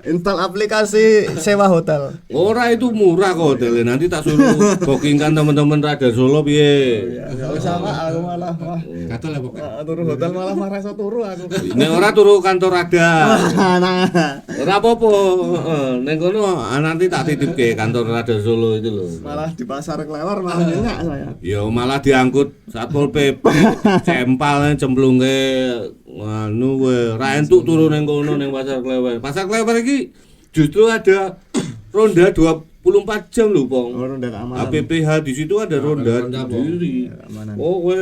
Speaker 3: install aplikasi sewa hotel.
Speaker 2: Ora itu murah kok hotelnya. Nanti tak suruh bookingkan teman-teman Radar Solo piye.
Speaker 3: Enggak usah Pak, aku malah
Speaker 1: Kata lah pokoknya.
Speaker 3: turu hotel malah marah turu aku.
Speaker 2: Nek ora turu kantor Radar.
Speaker 3: Nah,
Speaker 2: Ora apa-apa. Heeh, ning kono nanti tak titipke kantor Radar Solo itu lho.
Speaker 3: malah di pasar kelewar malah nyenyak saya.
Speaker 2: Ya malah diangkut Satpol PP. Cempal cemplungke anu we ra entuk turu ning kono ning Pasar Klewer. Pasar Klewer iki justru ada ronda 24 jam lho, Pong.
Speaker 3: Oh, ronda keamanan.
Speaker 2: APPH di situ ada ronda sendiri.
Speaker 3: Keamanan.
Speaker 2: Oh, kowe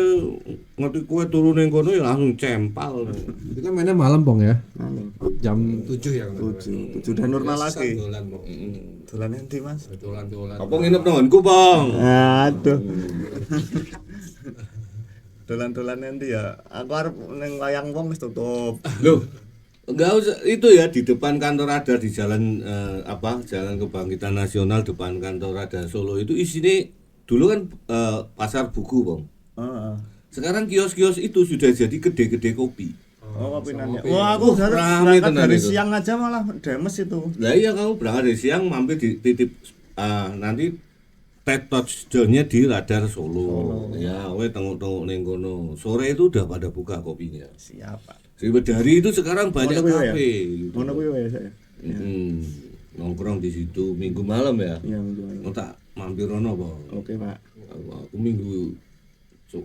Speaker 2: ngerti kowe turu ning kono ya langsung cempal.
Speaker 1: Itu kan mainnya malam Bang ya.
Speaker 3: Malam.
Speaker 1: Jam 7 ya kan.
Speaker 3: 7 udah normal lagi.
Speaker 1: Dolan Bang.
Speaker 3: Dolan endi Mas?
Speaker 1: Dolan.
Speaker 2: Apa nginep nonggonku, Pong?
Speaker 3: Aduh. Dolan-dolan nanti ya. Aku arep ning wayang wong wis tutup.
Speaker 2: Loh, enggak usah itu ya di depan kantor Radar di jalan Jalan Kebangkitan Nasional depan kantor Radar Solo itu isinya dulu kan pasar buku, Bang.
Speaker 3: Heeh.
Speaker 2: Sekarang kios-kios itu sudah jadi gede-gede kopi.
Speaker 3: Oh, kopi nanya.
Speaker 1: kopi.
Speaker 3: Wah, aku
Speaker 2: Rame
Speaker 3: berangkat
Speaker 2: tenan
Speaker 3: dari
Speaker 2: itu.
Speaker 3: siang aja malah demes itu.
Speaker 2: Lah iya kamu berangkat dari siang mampir di titip nanti TED touchdown-nya di Radar Solo. Ya, kowe tengok-tengok ning kono. Sore itu udah pada buka kopinya.
Speaker 3: Siap, Pak.
Speaker 2: Sriwijaya itu sekarang banyak
Speaker 3: Ngono kuwi ya?
Speaker 2: kafe. Gitu.
Speaker 3: Ngono kuwi ya saya.
Speaker 2: Nongkrong di situ Minggu malam ya.
Speaker 3: Iya, minggu.
Speaker 2: Mau tak mampir rono apa?
Speaker 3: Oke, Pak.
Speaker 2: Aku minggu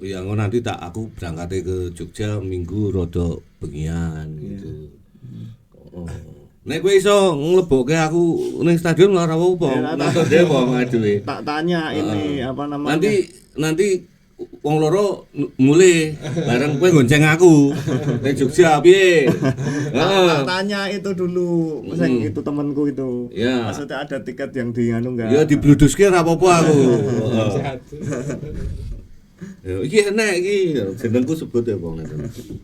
Speaker 2: ya nanti tak aku berangkat ke Jogja minggu rodo bengian gitu. Oh. Nek kowe iso nglebokke aku ning stadion ora apa-apa. Nonton dhewe wong aduwe.
Speaker 3: Tak tanya ini apa namanya?
Speaker 2: Nanti wong loro mulai bareng kowe gonceng aku ning Jogja piye?
Speaker 3: Tak tanya itu dulu, sing itu temanku itu.
Speaker 2: Ya.
Speaker 3: Maksudnya ada tiket yang di anu enggak?
Speaker 2: Ya dibluduske ora apa-apa aku. Ya iki enak iki jenengku sebut ya Bang.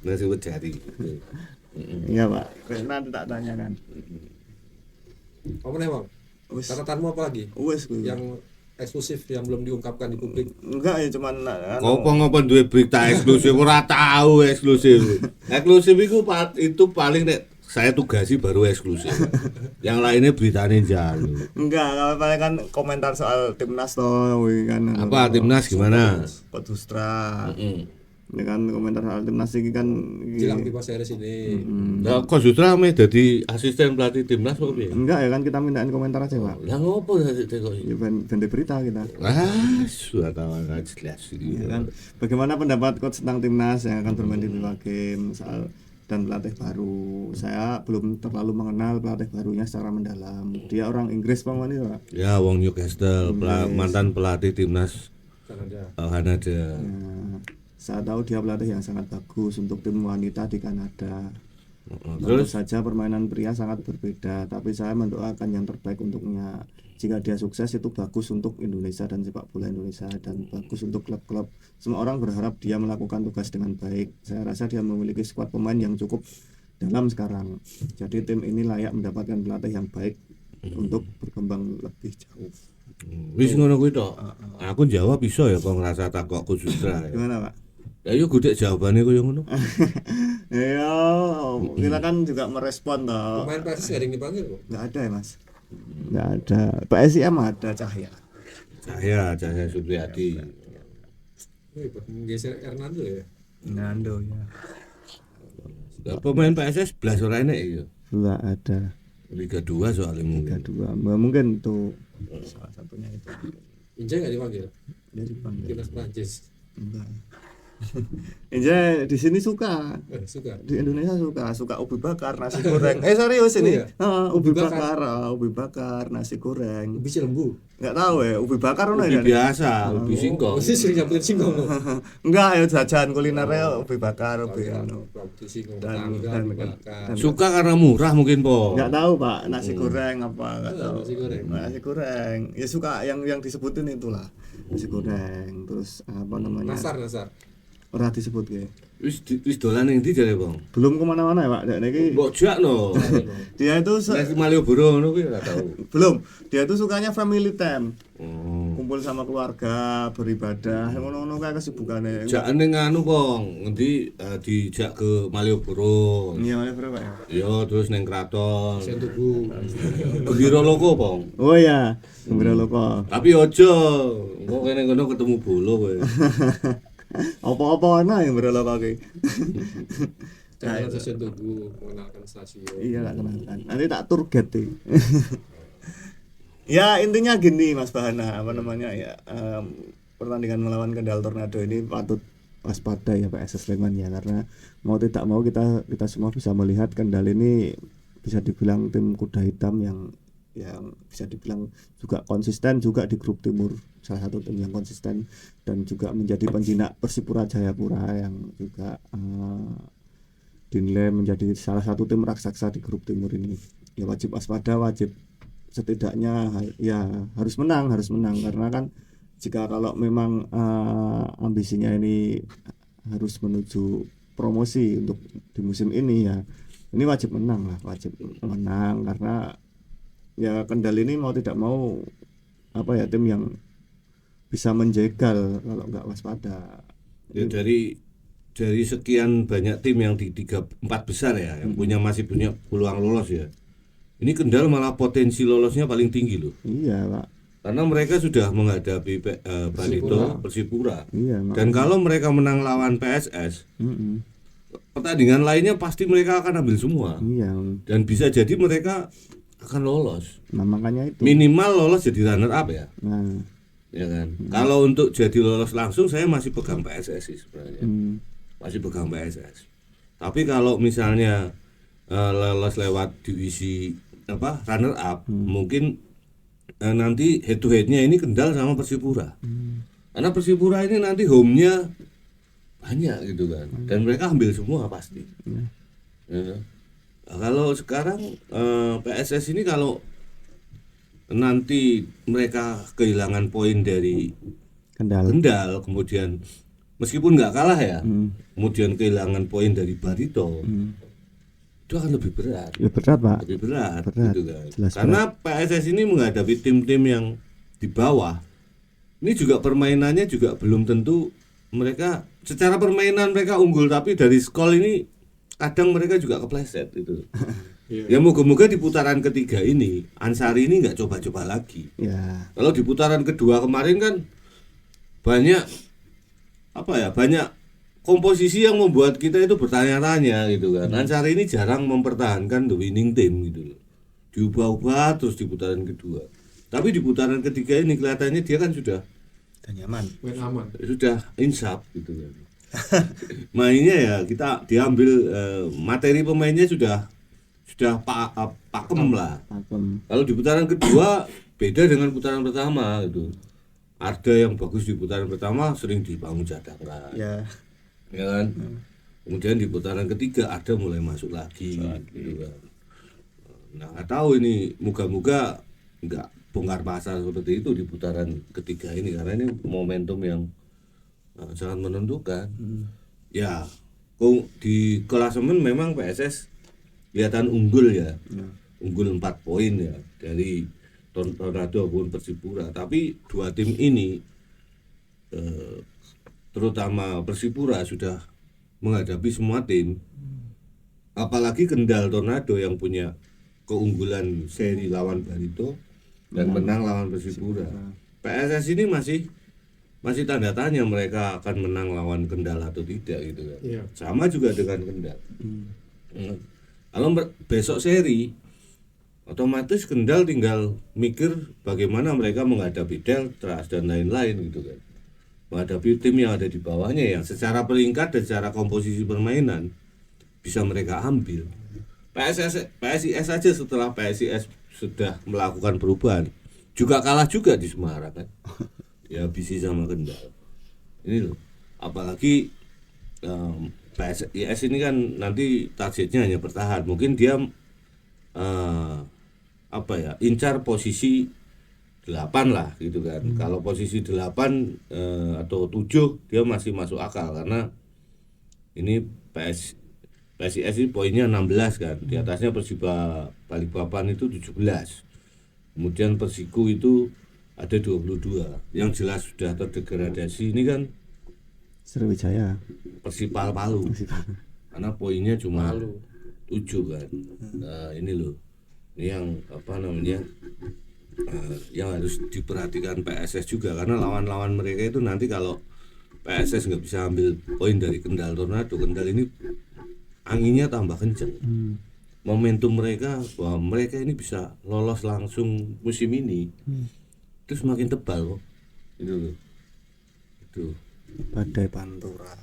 Speaker 2: Nek sebut jari.
Speaker 3: Iya, Pak. Nanti tak tanyakan.
Speaker 1: Apa nih Bang?
Speaker 3: Wis.
Speaker 1: Catatanmu apa lagi?
Speaker 3: Wes kuwi.
Speaker 1: Yang eksklusif yang belum diungkapkan di publik.
Speaker 3: Enggak ya cuman
Speaker 2: Ngopo duwe berita eksklusif ora tahu eksklusif. Eksklusif itu paling nek saya tugasi baru eksklusif. Yang lainnya beritanya jalu.
Speaker 3: Enggak, apa kan komentar soal timnas toh, wih, kan.
Speaker 2: Apa timnas gimana?
Speaker 3: Coach Sustra.
Speaker 2: Mm-mm.
Speaker 3: Ini kan komentar soal timnas ini kan
Speaker 1: Jelang Pipa Series ini.
Speaker 2: Nah, kok Sutra ame dadi asisten pelatih timnas kok piye?
Speaker 3: enggak ya kan kita mintain komentar aja, Pak.
Speaker 2: Lah ngopo dadi kok?
Speaker 3: Ya bende berita kita.
Speaker 2: Ah, sudah tahu jelas.
Speaker 3: Ya kan. Bagaimana pendapat coach tentang timnas yang akan bermain di FIFA Game soal dan pelatih baru? Saya belum terlalu mengenal pelatih barunya secara mendalam. Dia orang Inggris Bang ini, Pak.
Speaker 2: Ya, wong Newcastle, mantan pelatih timnas
Speaker 1: Kanada.
Speaker 2: Kanada.
Speaker 3: Nah, saya tahu dia pelatih yang sangat bagus untuk tim wanita di Kanada. Tentu
Speaker 2: Terus
Speaker 3: saja permainan pria sangat berbeda, tapi saya mendoakan yang terbaik untuknya. Jika dia sukses itu bagus untuk Indonesia dan sepak bola Indonesia dan bagus untuk klub-klub. Semua orang berharap dia melakukan tugas dengan baik. Saya rasa dia memiliki skuad pemain yang cukup dalam sekarang. Jadi tim ini layak mendapatkan pelatih yang baik untuk berkembang lebih jauh.
Speaker 2: wis ngono kuwi tok. Aku jawab iso ya kok ngerasa takokku Sutra. Ya.
Speaker 3: Gimana, Pak?
Speaker 2: Ya yo gudek jawabane koyo ngono.
Speaker 3: Ya, kita kan juga merespon toh.
Speaker 1: Pemain PSIS gak ada yang dipanggil kok.
Speaker 3: Nggak ada ya, Mas? Nggak ada. PSIM ada Cahya.
Speaker 2: Cahya Supriyadi.
Speaker 1: Wih, menggeser Hernando ya.
Speaker 3: Nando ya.
Speaker 2: Lah pemain PSS belas ora enek ya.
Speaker 3: Nggak ada.
Speaker 2: Liga 2 soalnya mungkin.
Speaker 3: Kedua, mungkin tuh salah satunya itu.
Speaker 1: Injai gak dipanggil.
Speaker 3: Dia dipanggil.
Speaker 1: Timnas Prancis.
Speaker 3: Enggak. Inja di sini suka.
Speaker 1: Suka.
Speaker 3: Di Indonesia suka ubi bakar, nasi goreng. Serius ini.
Speaker 1: Oh, iya?
Speaker 3: Ubi
Speaker 1: Ubi bakar.
Speaker 3: bakar, ubi bakar, nasi goreng.
Speaker 1: Ubi lembu.
Speaker 3: Enggak tahu ya, ubi bakar ono
Speaker 2: Ubi
Speaker 3: ya.
Speaker 2: biasa, ubi singkong.
Speaker 1: Pasti sering nyamperin singkong kok.
Speaker 3: Enggak ya jajan kulinernya ubi bakar, ubi anu.
Speaker 1: Ubi singkong
Speaker 3: Dan-
Speaker 1: tetangga,
Speaker 3: dan-
Speaker 1: ubi bakar.
Speaker 3: dan-
Speaker 2: Suka karena murah mungkin, Po.
Speaker 3: Enggak tahu, Pak, nasi goreng apa enggak tahu.
Speaker 1: Nasi goreng.
Speaker 3: Nasi goreng. Ya suka yang disebutin itulah. Nasi goreng, terus apa namanya?
Speaker 1: Nasar.
Speaker 3: Ora disebut ya.
Speaker 2: Wis dolan ning ndi jare, Bang?
Speaker 3: Belum kemana-mana ya, Pak. Dek niki
Speaker 2: Mbok jakno.
Speaker 3: dia itu
Speaker 2: Nek Malioboro ngono kuwi ora tau.
Speaker 3: belum. Dia itu sukanya family time.
Speaker 2: Oh.
Speaker 3: Kumpul sama keluarga, beribadah, ngono-ngono kayak kesibukannya.
Speaker 2: Jak ning anu, Bang. Ngendi dijak ke Malioboro.
Speaker 3: Iya, mana berapa ya?
Speaker 2: Yo terus ning kraton.
Speaker 1: Sen tugu.
Speaker 2: Gembira loko, Bang.
Speaker 3: Oh iya, Gembira Loko.
Speaker 2: Tapi ojo, engko kene kono ketemu bolo kowe.
Speaker 3: Apa-apa ana yang Gembira Loko ki.
Speaker 1: Jalan stasiun tugu, mengenalkan stasiun.
Speaker 3: Iya tak kenalkan. Nanti tak tour guide nih. Ya intinya gini Mas Bahana, apa namanya ya, pertandingan melawan Kendal Tornado ini patut waspada ya PSS Sleman ya, karena mau tidak mau kita semua bisa melihat Kendal ini bisa dibilang tim kuda hitam yang bisa dibilang juga konsisten juga di grup timur, salah satu tim yang konsisten dan juga menjadi penjinak Persipura Jayapura yang juga dinilai menjadi salah satu tim raksasa di grup timur ini. Ya wajib waspada, wajib setidaknya ya harus menang karena kan jika kalau memang ambisinya ini harus menuju promosi untuk di musim ini ya ini wajib menang karena ya Kendal ini mau tidak mau apa ya tim yang bisa menjegal kalau nggak waspada.
Speaker 2: Ya dari sekian banyak tim yang di 3-4 besar ya yang masih punya peluang lolos ya. Ini Kendal malah potensi lolosnya paling tinggi loh.
Speaker 3: Iya Pak.
Speaker 2: Karena mereka sudah menghadapi Barito, Persipura.
Speaker 3: Iya.
Speaker 2: Dan kalau mereka menang lawan PSS,
Speaker 3: Mm-mm.
Speaker 2: pertandingan lainnya pasti mereka akan ambil semua.
Speaker 3: Iya.
Speaker 2: Dan bisa jadi mereka akan lolos.
Speaker 3: Nah makanya itu.
Speaker 2: Minimal lolos jadi runner up ya.
Speaker 3: Nah.
Speaker 2: Ya kan. Kalau untuk jadi lolos langsung saya masih pegang PSS sih sebenarnya. Masih pegang PSS. Tapi kalau misalnya lolos lewat divisi runner up, mungkin nanti head to headnya ini Kendal sama Persipura. Karena Persipura ini nanti home-nya banyak gitu kan. Dan mereka ambil semua pasti. Ya. Nah, kalau sekarang PSS ini kalau nanti mereka kehilangan poin dari Kendal, kemudian meskipun nggak kalah ya, kemudian kehilangan poin dari Barito, itu akan lebih berat.
Speaker 3: Ya berat Pak.
Speaker 2: Lebih berat. Gitu kan.
Speaker 3: Jelas
Speaker 2: Karena PSS ini menghadapi tim-tim yang di bawah, ini juga permainannya juga belum tentu mereka secara permainan mereka unggul, tapi dari skor ini kadang mereka juga kepleset itu.
Speaker 1: Iya.
Speaker 2: Ya moga-moga di putaran ketiga ini Ansari ini nggak coba-coba lagi.
Speaker 3: Ya,
Speaker 2: Kalau di putaran kedua kemarin kan banyak banyak komposisi yang membuat kita itu bertanya-tanya gitu kan. Ansari ini jarang mempertahankan the winning team gitu loh. Diubah-ubah terus di putaran kedua. Tapi di putaran ketiga ini kelihatannya dia kan sudah
Speaker 4: Dan nyaman.
Speaker 1: Main aman.
Speaker 2: insaf gitu kan. Mainnya ya kita diambil materi pemainnya sudah pakem lah.
Speaker 3: pakem.
Speaker 2: Kalau di putaran kedua beda dengan putaran pertama gitu. Ada yang bagus di putaran pertama sering dibangun cadangan,
Speaker 4: Ya.
Speaker 2: ya kan. Kemudian di putaran ketiga ada mulai masuk lagi, gitu kan. Nah nggak tahu ini, moga-moga nggak bongkar pasar seperti itu di putaran ketiga ini karena ini momentum yang sangat menentukan. Ya, di klasemen memang PSS kelihatan unggul ya, unggul 4 poin ya dari Tornado maupun Persipura. Tapi dua tim ini, terutama Persipura sudah menghadapi semua tim. Apalagi Kendal Tornado yang punya keunggulan seri lawan Barito dan menang lawan Persipura. PSS ini masih tanda tanya mereka akan menang lawan Kendal atau tidak gitu kan.
Speaker 1: Iya.
Speaker 2: Sama juga dengan Kendal. Kalau besok seri, otomatis Kendal tinggal mikir bagaimana mereka menghadapi Deltras dan lain-lain gitu kan. Menghadapi tim yang ada di bawahnya yang secara peringkat dan secara komposisi permainan bisa mereka ambil. PSIS saja setelah PSIS sudah melakukan perubahan juga kalah juga di Semarang kan. Ya bisi sama Kendal. Ini loh, apalagi PSIS ini kan nanti targetnya hanya bertahan. Mungkin dia incar posisi 8 lah gitu kan. Kalau posisi 8 atau 7 dia masih masuk akal karena ini PSIS ini poinnya 16 kan. Di atasnya Persiba Balikpapan itu 17. Kemudian Persiku itu ada 22. Yang jelas sudah terdegradasi ini kan
Speaker 3: Sriwijaya.
Speaker 2: Persipal Palu. Karena poinnya cuma 7 kan. Nah, ini loh. Ini yang yang harus diperhatikan PSS juga karena lawan-lawan mereka itu nanti kalau PSS nggak bisa ambil poin dari Kendal Tornado, Kendal ini anginnya tambah kenceng. Momentum mereka bahwa mereka ini bisa lolos langsung musim ini itu semakin tebal kok. Itu loh. Itu.
Speaker 3: Badai
Speaker 4: Pantura.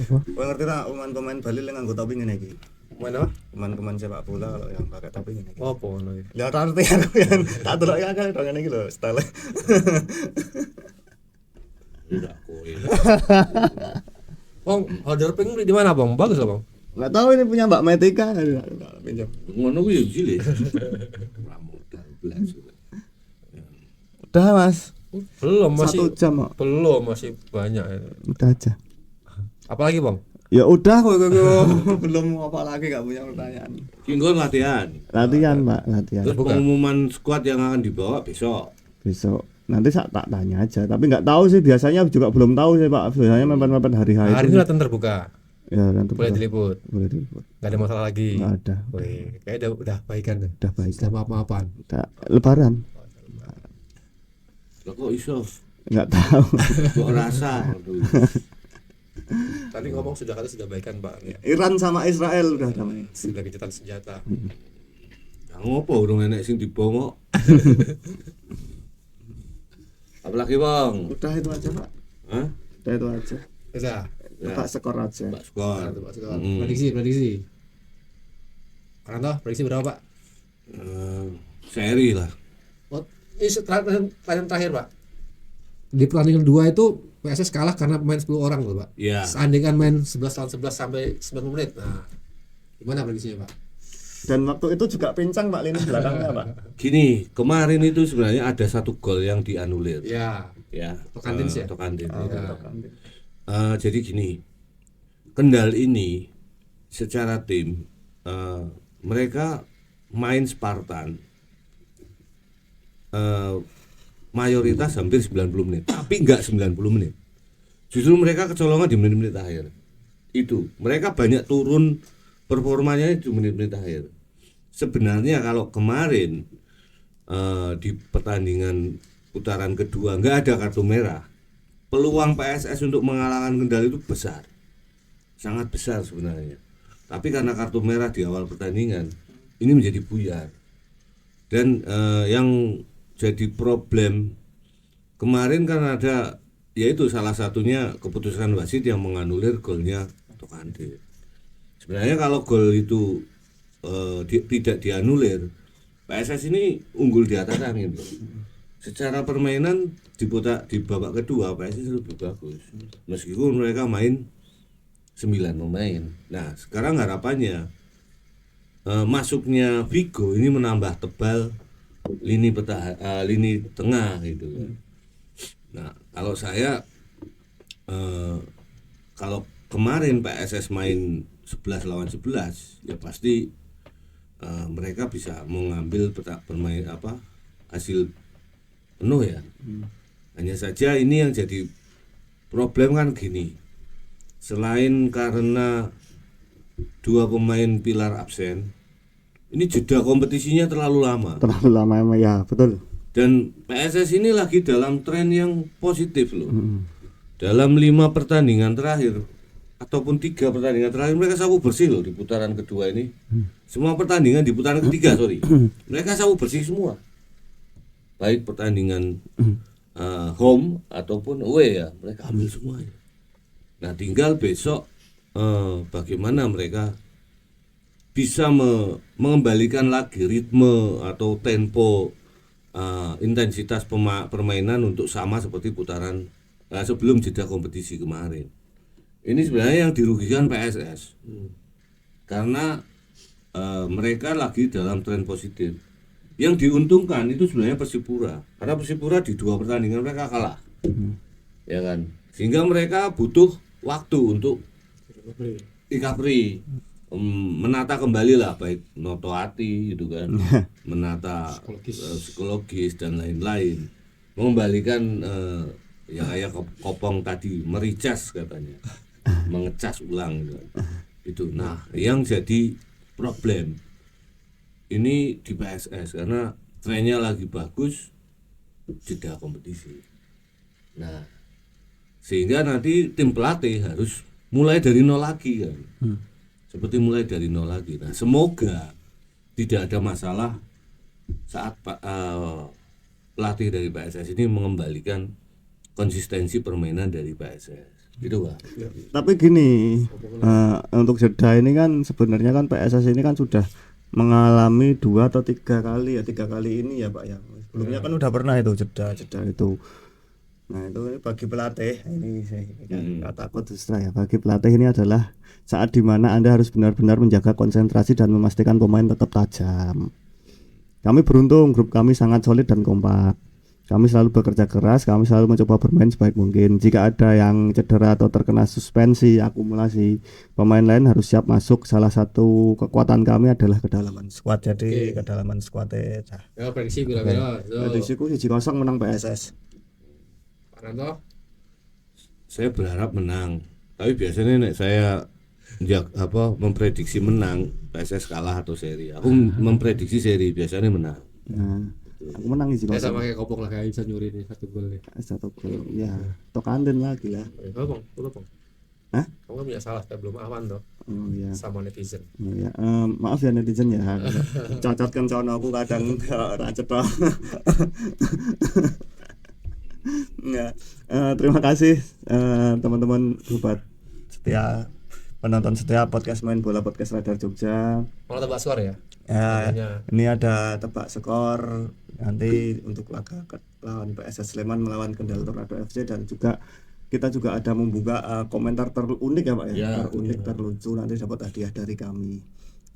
Speaker 4: Kowe ngerti tak pemain-pemain Bali yang nganggo topi ngene iki?
Speaker 1: Mana?
Speaker 4: Pemain-pemain sepak bola kalau yang pakai topi ngene iki.
Speaker 1: Oh, apa ngono iki?
Speaker 4: Lah tak ngerti aku yang tak delok ya kan ngene iki lho, style.
Speaker 2: Enggak kowe.
Speaker 1: Bang, order pink beli di mana, Bang? Bagus lah, Bang.
Speaker 3: Nggak tahu ini punya Mbak Metika.
Speaker 4: Pinjam.
Speaker 2: Ngono kuwi ya cilik. Modal belas.
Speaker 3: Udah Mas,
Speaker 1: Belum, masih
Speaker 3: 1 jam kok.
Speaker 1: belum, masih banyak.
Speaker 3: Udah aja.
Speaker 1: Apalagi, Bang?
Speaker 3: Ya udah kok belum apa lagi, gak punya pertanyaan.
Speaker 2: Kinggon latihan.
Speaker 3: Latihan Mbak, latihan.
Speaker 2: Terus pengumuman squad yang akan dibawa besok.
Speaker 3: Besok nanti tak tanya aja, tapi nggak tahu sih, biasanya juga belum tahu sih Pak. Biasanya mepet-mepet hari
Speaker 1: Hari
Speaker 3: itu.
Speaker 1: ini latihan terbuka.
Speaker 3: Ya nanti
Speaker 1: Boleh diliput.
Speaker 3: boleh diliput.
Speaker 1: Nggak ada masalah lagi.
Speaker 3: Nggak ada.
Speaker 1: Wih, kayaknya udah baikan deh.
Speaker 3: Udah baik.
Speaker 1: Setelah maaf-maafan.
Speaker 3: Udah Lebaran.
Speaker 2: Lah kok iso?
Speaker 3: Nggak tahu.
Speaker 2: Kok rasa?
Speaker 1: Tadi ngomong sudah baikan, Pak.
Speaker 3: Iran sama Israel udah damai.
Speaker 1: Sudah gencatan senjata.
Speaker 2: Nah, ngopo urung enek sing dibongok. Apalagi, Bang?
Speaker 3: Udah itu aja Pak.
Speaker 2: Hah?
Speaker 3: Udah itu aja.
Speaker 1: Bisa.
Speaker 3: Pak skor aja.
Speaker 2: Mbak skor.
Speaker 1: Prediksi. Ranto, prediksi berapa, Pak?
Speaker 2: Seri lah.
Speaker 1: Ini pertandingan terakhir, Pak. Di pertandingan 2 itu PSS kalah karena pemain 10 orang loh, Pak.
Speaker 2: Iya.
Speaker 1: Seandainya main 11 lawan 11 sampai 90 menit. Nah, gimana prediksinya, Pak?
Speaker 3: Dan waktu itu juga pincang Pak lini belakangnya Pak.
Speaker 2: Gini, kemarin itu sebenarnya ada 1 gol yang dianulir.
Speaker 1: Ya.
Speaker 2: Ya.
Speaker 1: Tocantins ya?
Speaker 2: Tocantins.
Speaker 1: Ya.
Speaker 2: Jadi gini, Kendal ini secara tim mereka main Spartan mayoritas hampir 90 menit, tapi enggak 90 menit. Justru mereka kecolongan di menit-menit akhir. Itu mereka banyak turun performanya di menit-menit akhir. Sebenarnya kalau kemarin di pertandingan putaran kedua nggak ada kartu merah, peluang PSS untuk mengalahkan Kendal itu besar, sangat besar sebenarnya. Tapi karena kartu merah di awal pertandingan ini menjadi buyar. Dan yang jadi problem kemarin kan ada, yaitu salah satunya keputusan wasit yang menganulir golnya Tokande. Sebenarnya kalau gol itu tidak dianulir, PSS ini unggul di atas angin. Secara permainan di babak kedua PSS lebih bagus, meskipun mereka main 9 pemain. Nah sekarang harapannya masuknya Vigo ini menambah tebal lini tengah gitu. Nah kalau saya kalau kemarin PSS main 11 lawan 11 ya pasti mereka bisa mengambil hasil penuh ya. Hanya saja ini yang jadi problem kan gini, selain karena 2 pemain pilar absen, ini jeda kompetisinya terlalu lama
Speaker 3: emang ya, betul.
Speaker 2: dan PSS ini lagi dalam tren yang positif loh. Dalam 5 pertandingan terakhir ataupun 3 pertandingan terakhir mereka sapu bersih loh di putaran kedua ini. Semua pertandingan di putaran ketiga mereka sapu bersih semua, baik pertandingan home ataupun away ya, mereka ambil semuanya. Nah tinggal besok bagaimana mereka bisa mengembalikan lagi ritme atau tempo, intensitas permainan untuk sama seperti putaran sebelum jeda kompetisi kemarin. Ini sebenarnya yang dirugikan PSS karena mereka lagi dalam tren positif. Yang diuntungkan itu sebenarnya Persipura, karena Persipura di 2 pertandingan mereka kalah, ya kan, sehingga mereka butuh waktu untuk recovery, menata kembali lah, baik noto hati gitu kan, menata psikologis dan lain-lain, mengembalikan ya kayak Kopong tadi mericas katanya, mengecas ulang gitu. Itu. Nah, yang jadi problem ini di PSS karena trennya lagi bagus jeda kompetisi. Nah, sehingga nanti tim pelatih harus mulai dari nol lagi kan. Seperti mulai dari nol lagi. Nah, semoga tidak ada masalah saat pelatih dari PSS ini mengembalikan konsistensi permainan dari PSS. Gitu Pak.
Speaker 3: Tapi gini, untuk jeda ini kan sebenarnya kan PSS ini kan sudah mengalami 2 atau 3 kali ya, 3 kali ini ya Pak ya. Sebelumnya kan udah pernah itu jeda itu. Nah itu bagi pelatih ini saya takut terus ya, bagi pelatih ini adalah saat dimana Anda harus benar-benar menjaga konsentrasi dan memastikan pemain tetap tajam. Kami beruntung, grup kami sangat solid dan kompak. Kami selalu bekerja keras, kami selalu mencoba bermain sebaik mungkin. Jika ada yang cedera atau terkena suspensi, akumulasi, pemain lain harus siap masuk. Salah satu kekuatan kami adalah kedalaman skuad. Jadi kedalaman skuadnya.
Speaker 1: Ya prediksi bila-bila.
Speaker 3: Prediksiku 1-0 menang PSS.
Speaker 1: Pak Nanto?
Speaker 2: Saya berharap menang, tapi biasanya nek saya memprediksi menang, PSS kalah atau seri. Aku memprediksi seri, biasanya menang.
Speaker 3: Nah, aku menang 1-0.
Speaker 1: Ya sama kayak Kopong lah, kayak bisa nyuri nih 1 gol nih.
Speaker 3: 1 gol. Ya, Tokanden lagi lah.
Speaker 1: Kopong.
Speaker 3: Hah?
Speaker 1: Kamu kan punya salah, belum aman toh.
Speaker 3: Oh iya.
Speaker 1: Sama netizen.
Speaker 3: Oh, ya. Maaf ya netizen ya. Cacat kan sono aku kadang ora cetok. Enggak. Terima kasih teman-teman sobat setia, penonton setia podcast Main Bola Podcast Radar Jogja.
Speaker 1: Mau tebak skor ya?
Speaker 3: Ya, ini ada tebak skor nanti untuk laga lawan PSS Sleman melawan Kendal Tornado FC, dan juga kita juga ada membuka komentar terunik ya Pak ya, terunik terlucu, nanti dapat hadiah dari kami.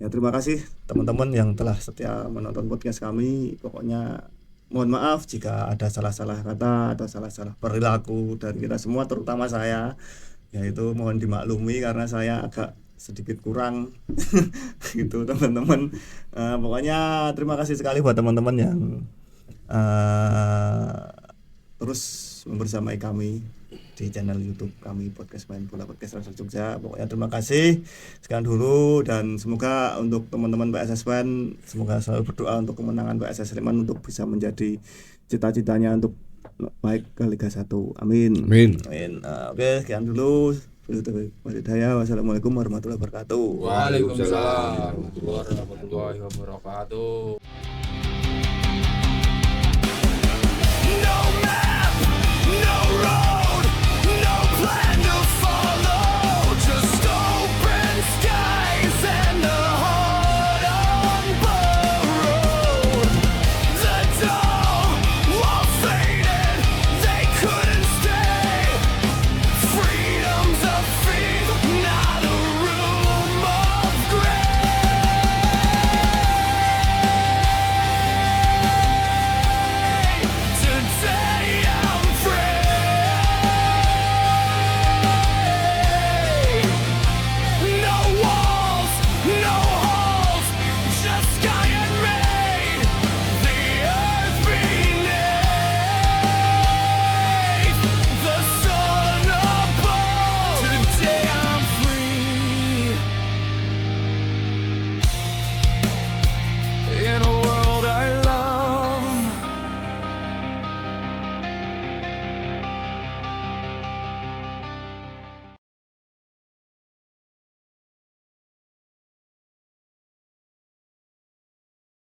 Speaker 3: Ya terima kasih teman-teman yang telah setia menonton podcast kami. Pokoknya mohon maaf jika ada salah-salah kata atau salah-salah perilaku dari kita semua, terutama saya. Yaitu mohon dimaklumi karena saya agak sedikit kurang gitu teman-teman. Pokoknya terima kasih sekali buat teman-teman yang terus membersamai kami
Speaker 4: di channel YouTube kami Podcast Main Bola Podcast Rasul Jogja. Pokoknya terima kasih sekian dulu, dan semoga untuk teman-teman PSS Fan semoga selalu berdoa untuk kemenangan PSS Sleman untuk bisa menjadi cita-citanya untuk baik ke Liga 1. Amin.
Speaker 2: Amin.
Speaker 4: Amin. Oke, sekian dulu. Wassalamualaikum warahmatullahi wabarakatuh.
Speaker 1: Waalaikumsalam warahmatullahi wabarakatuh.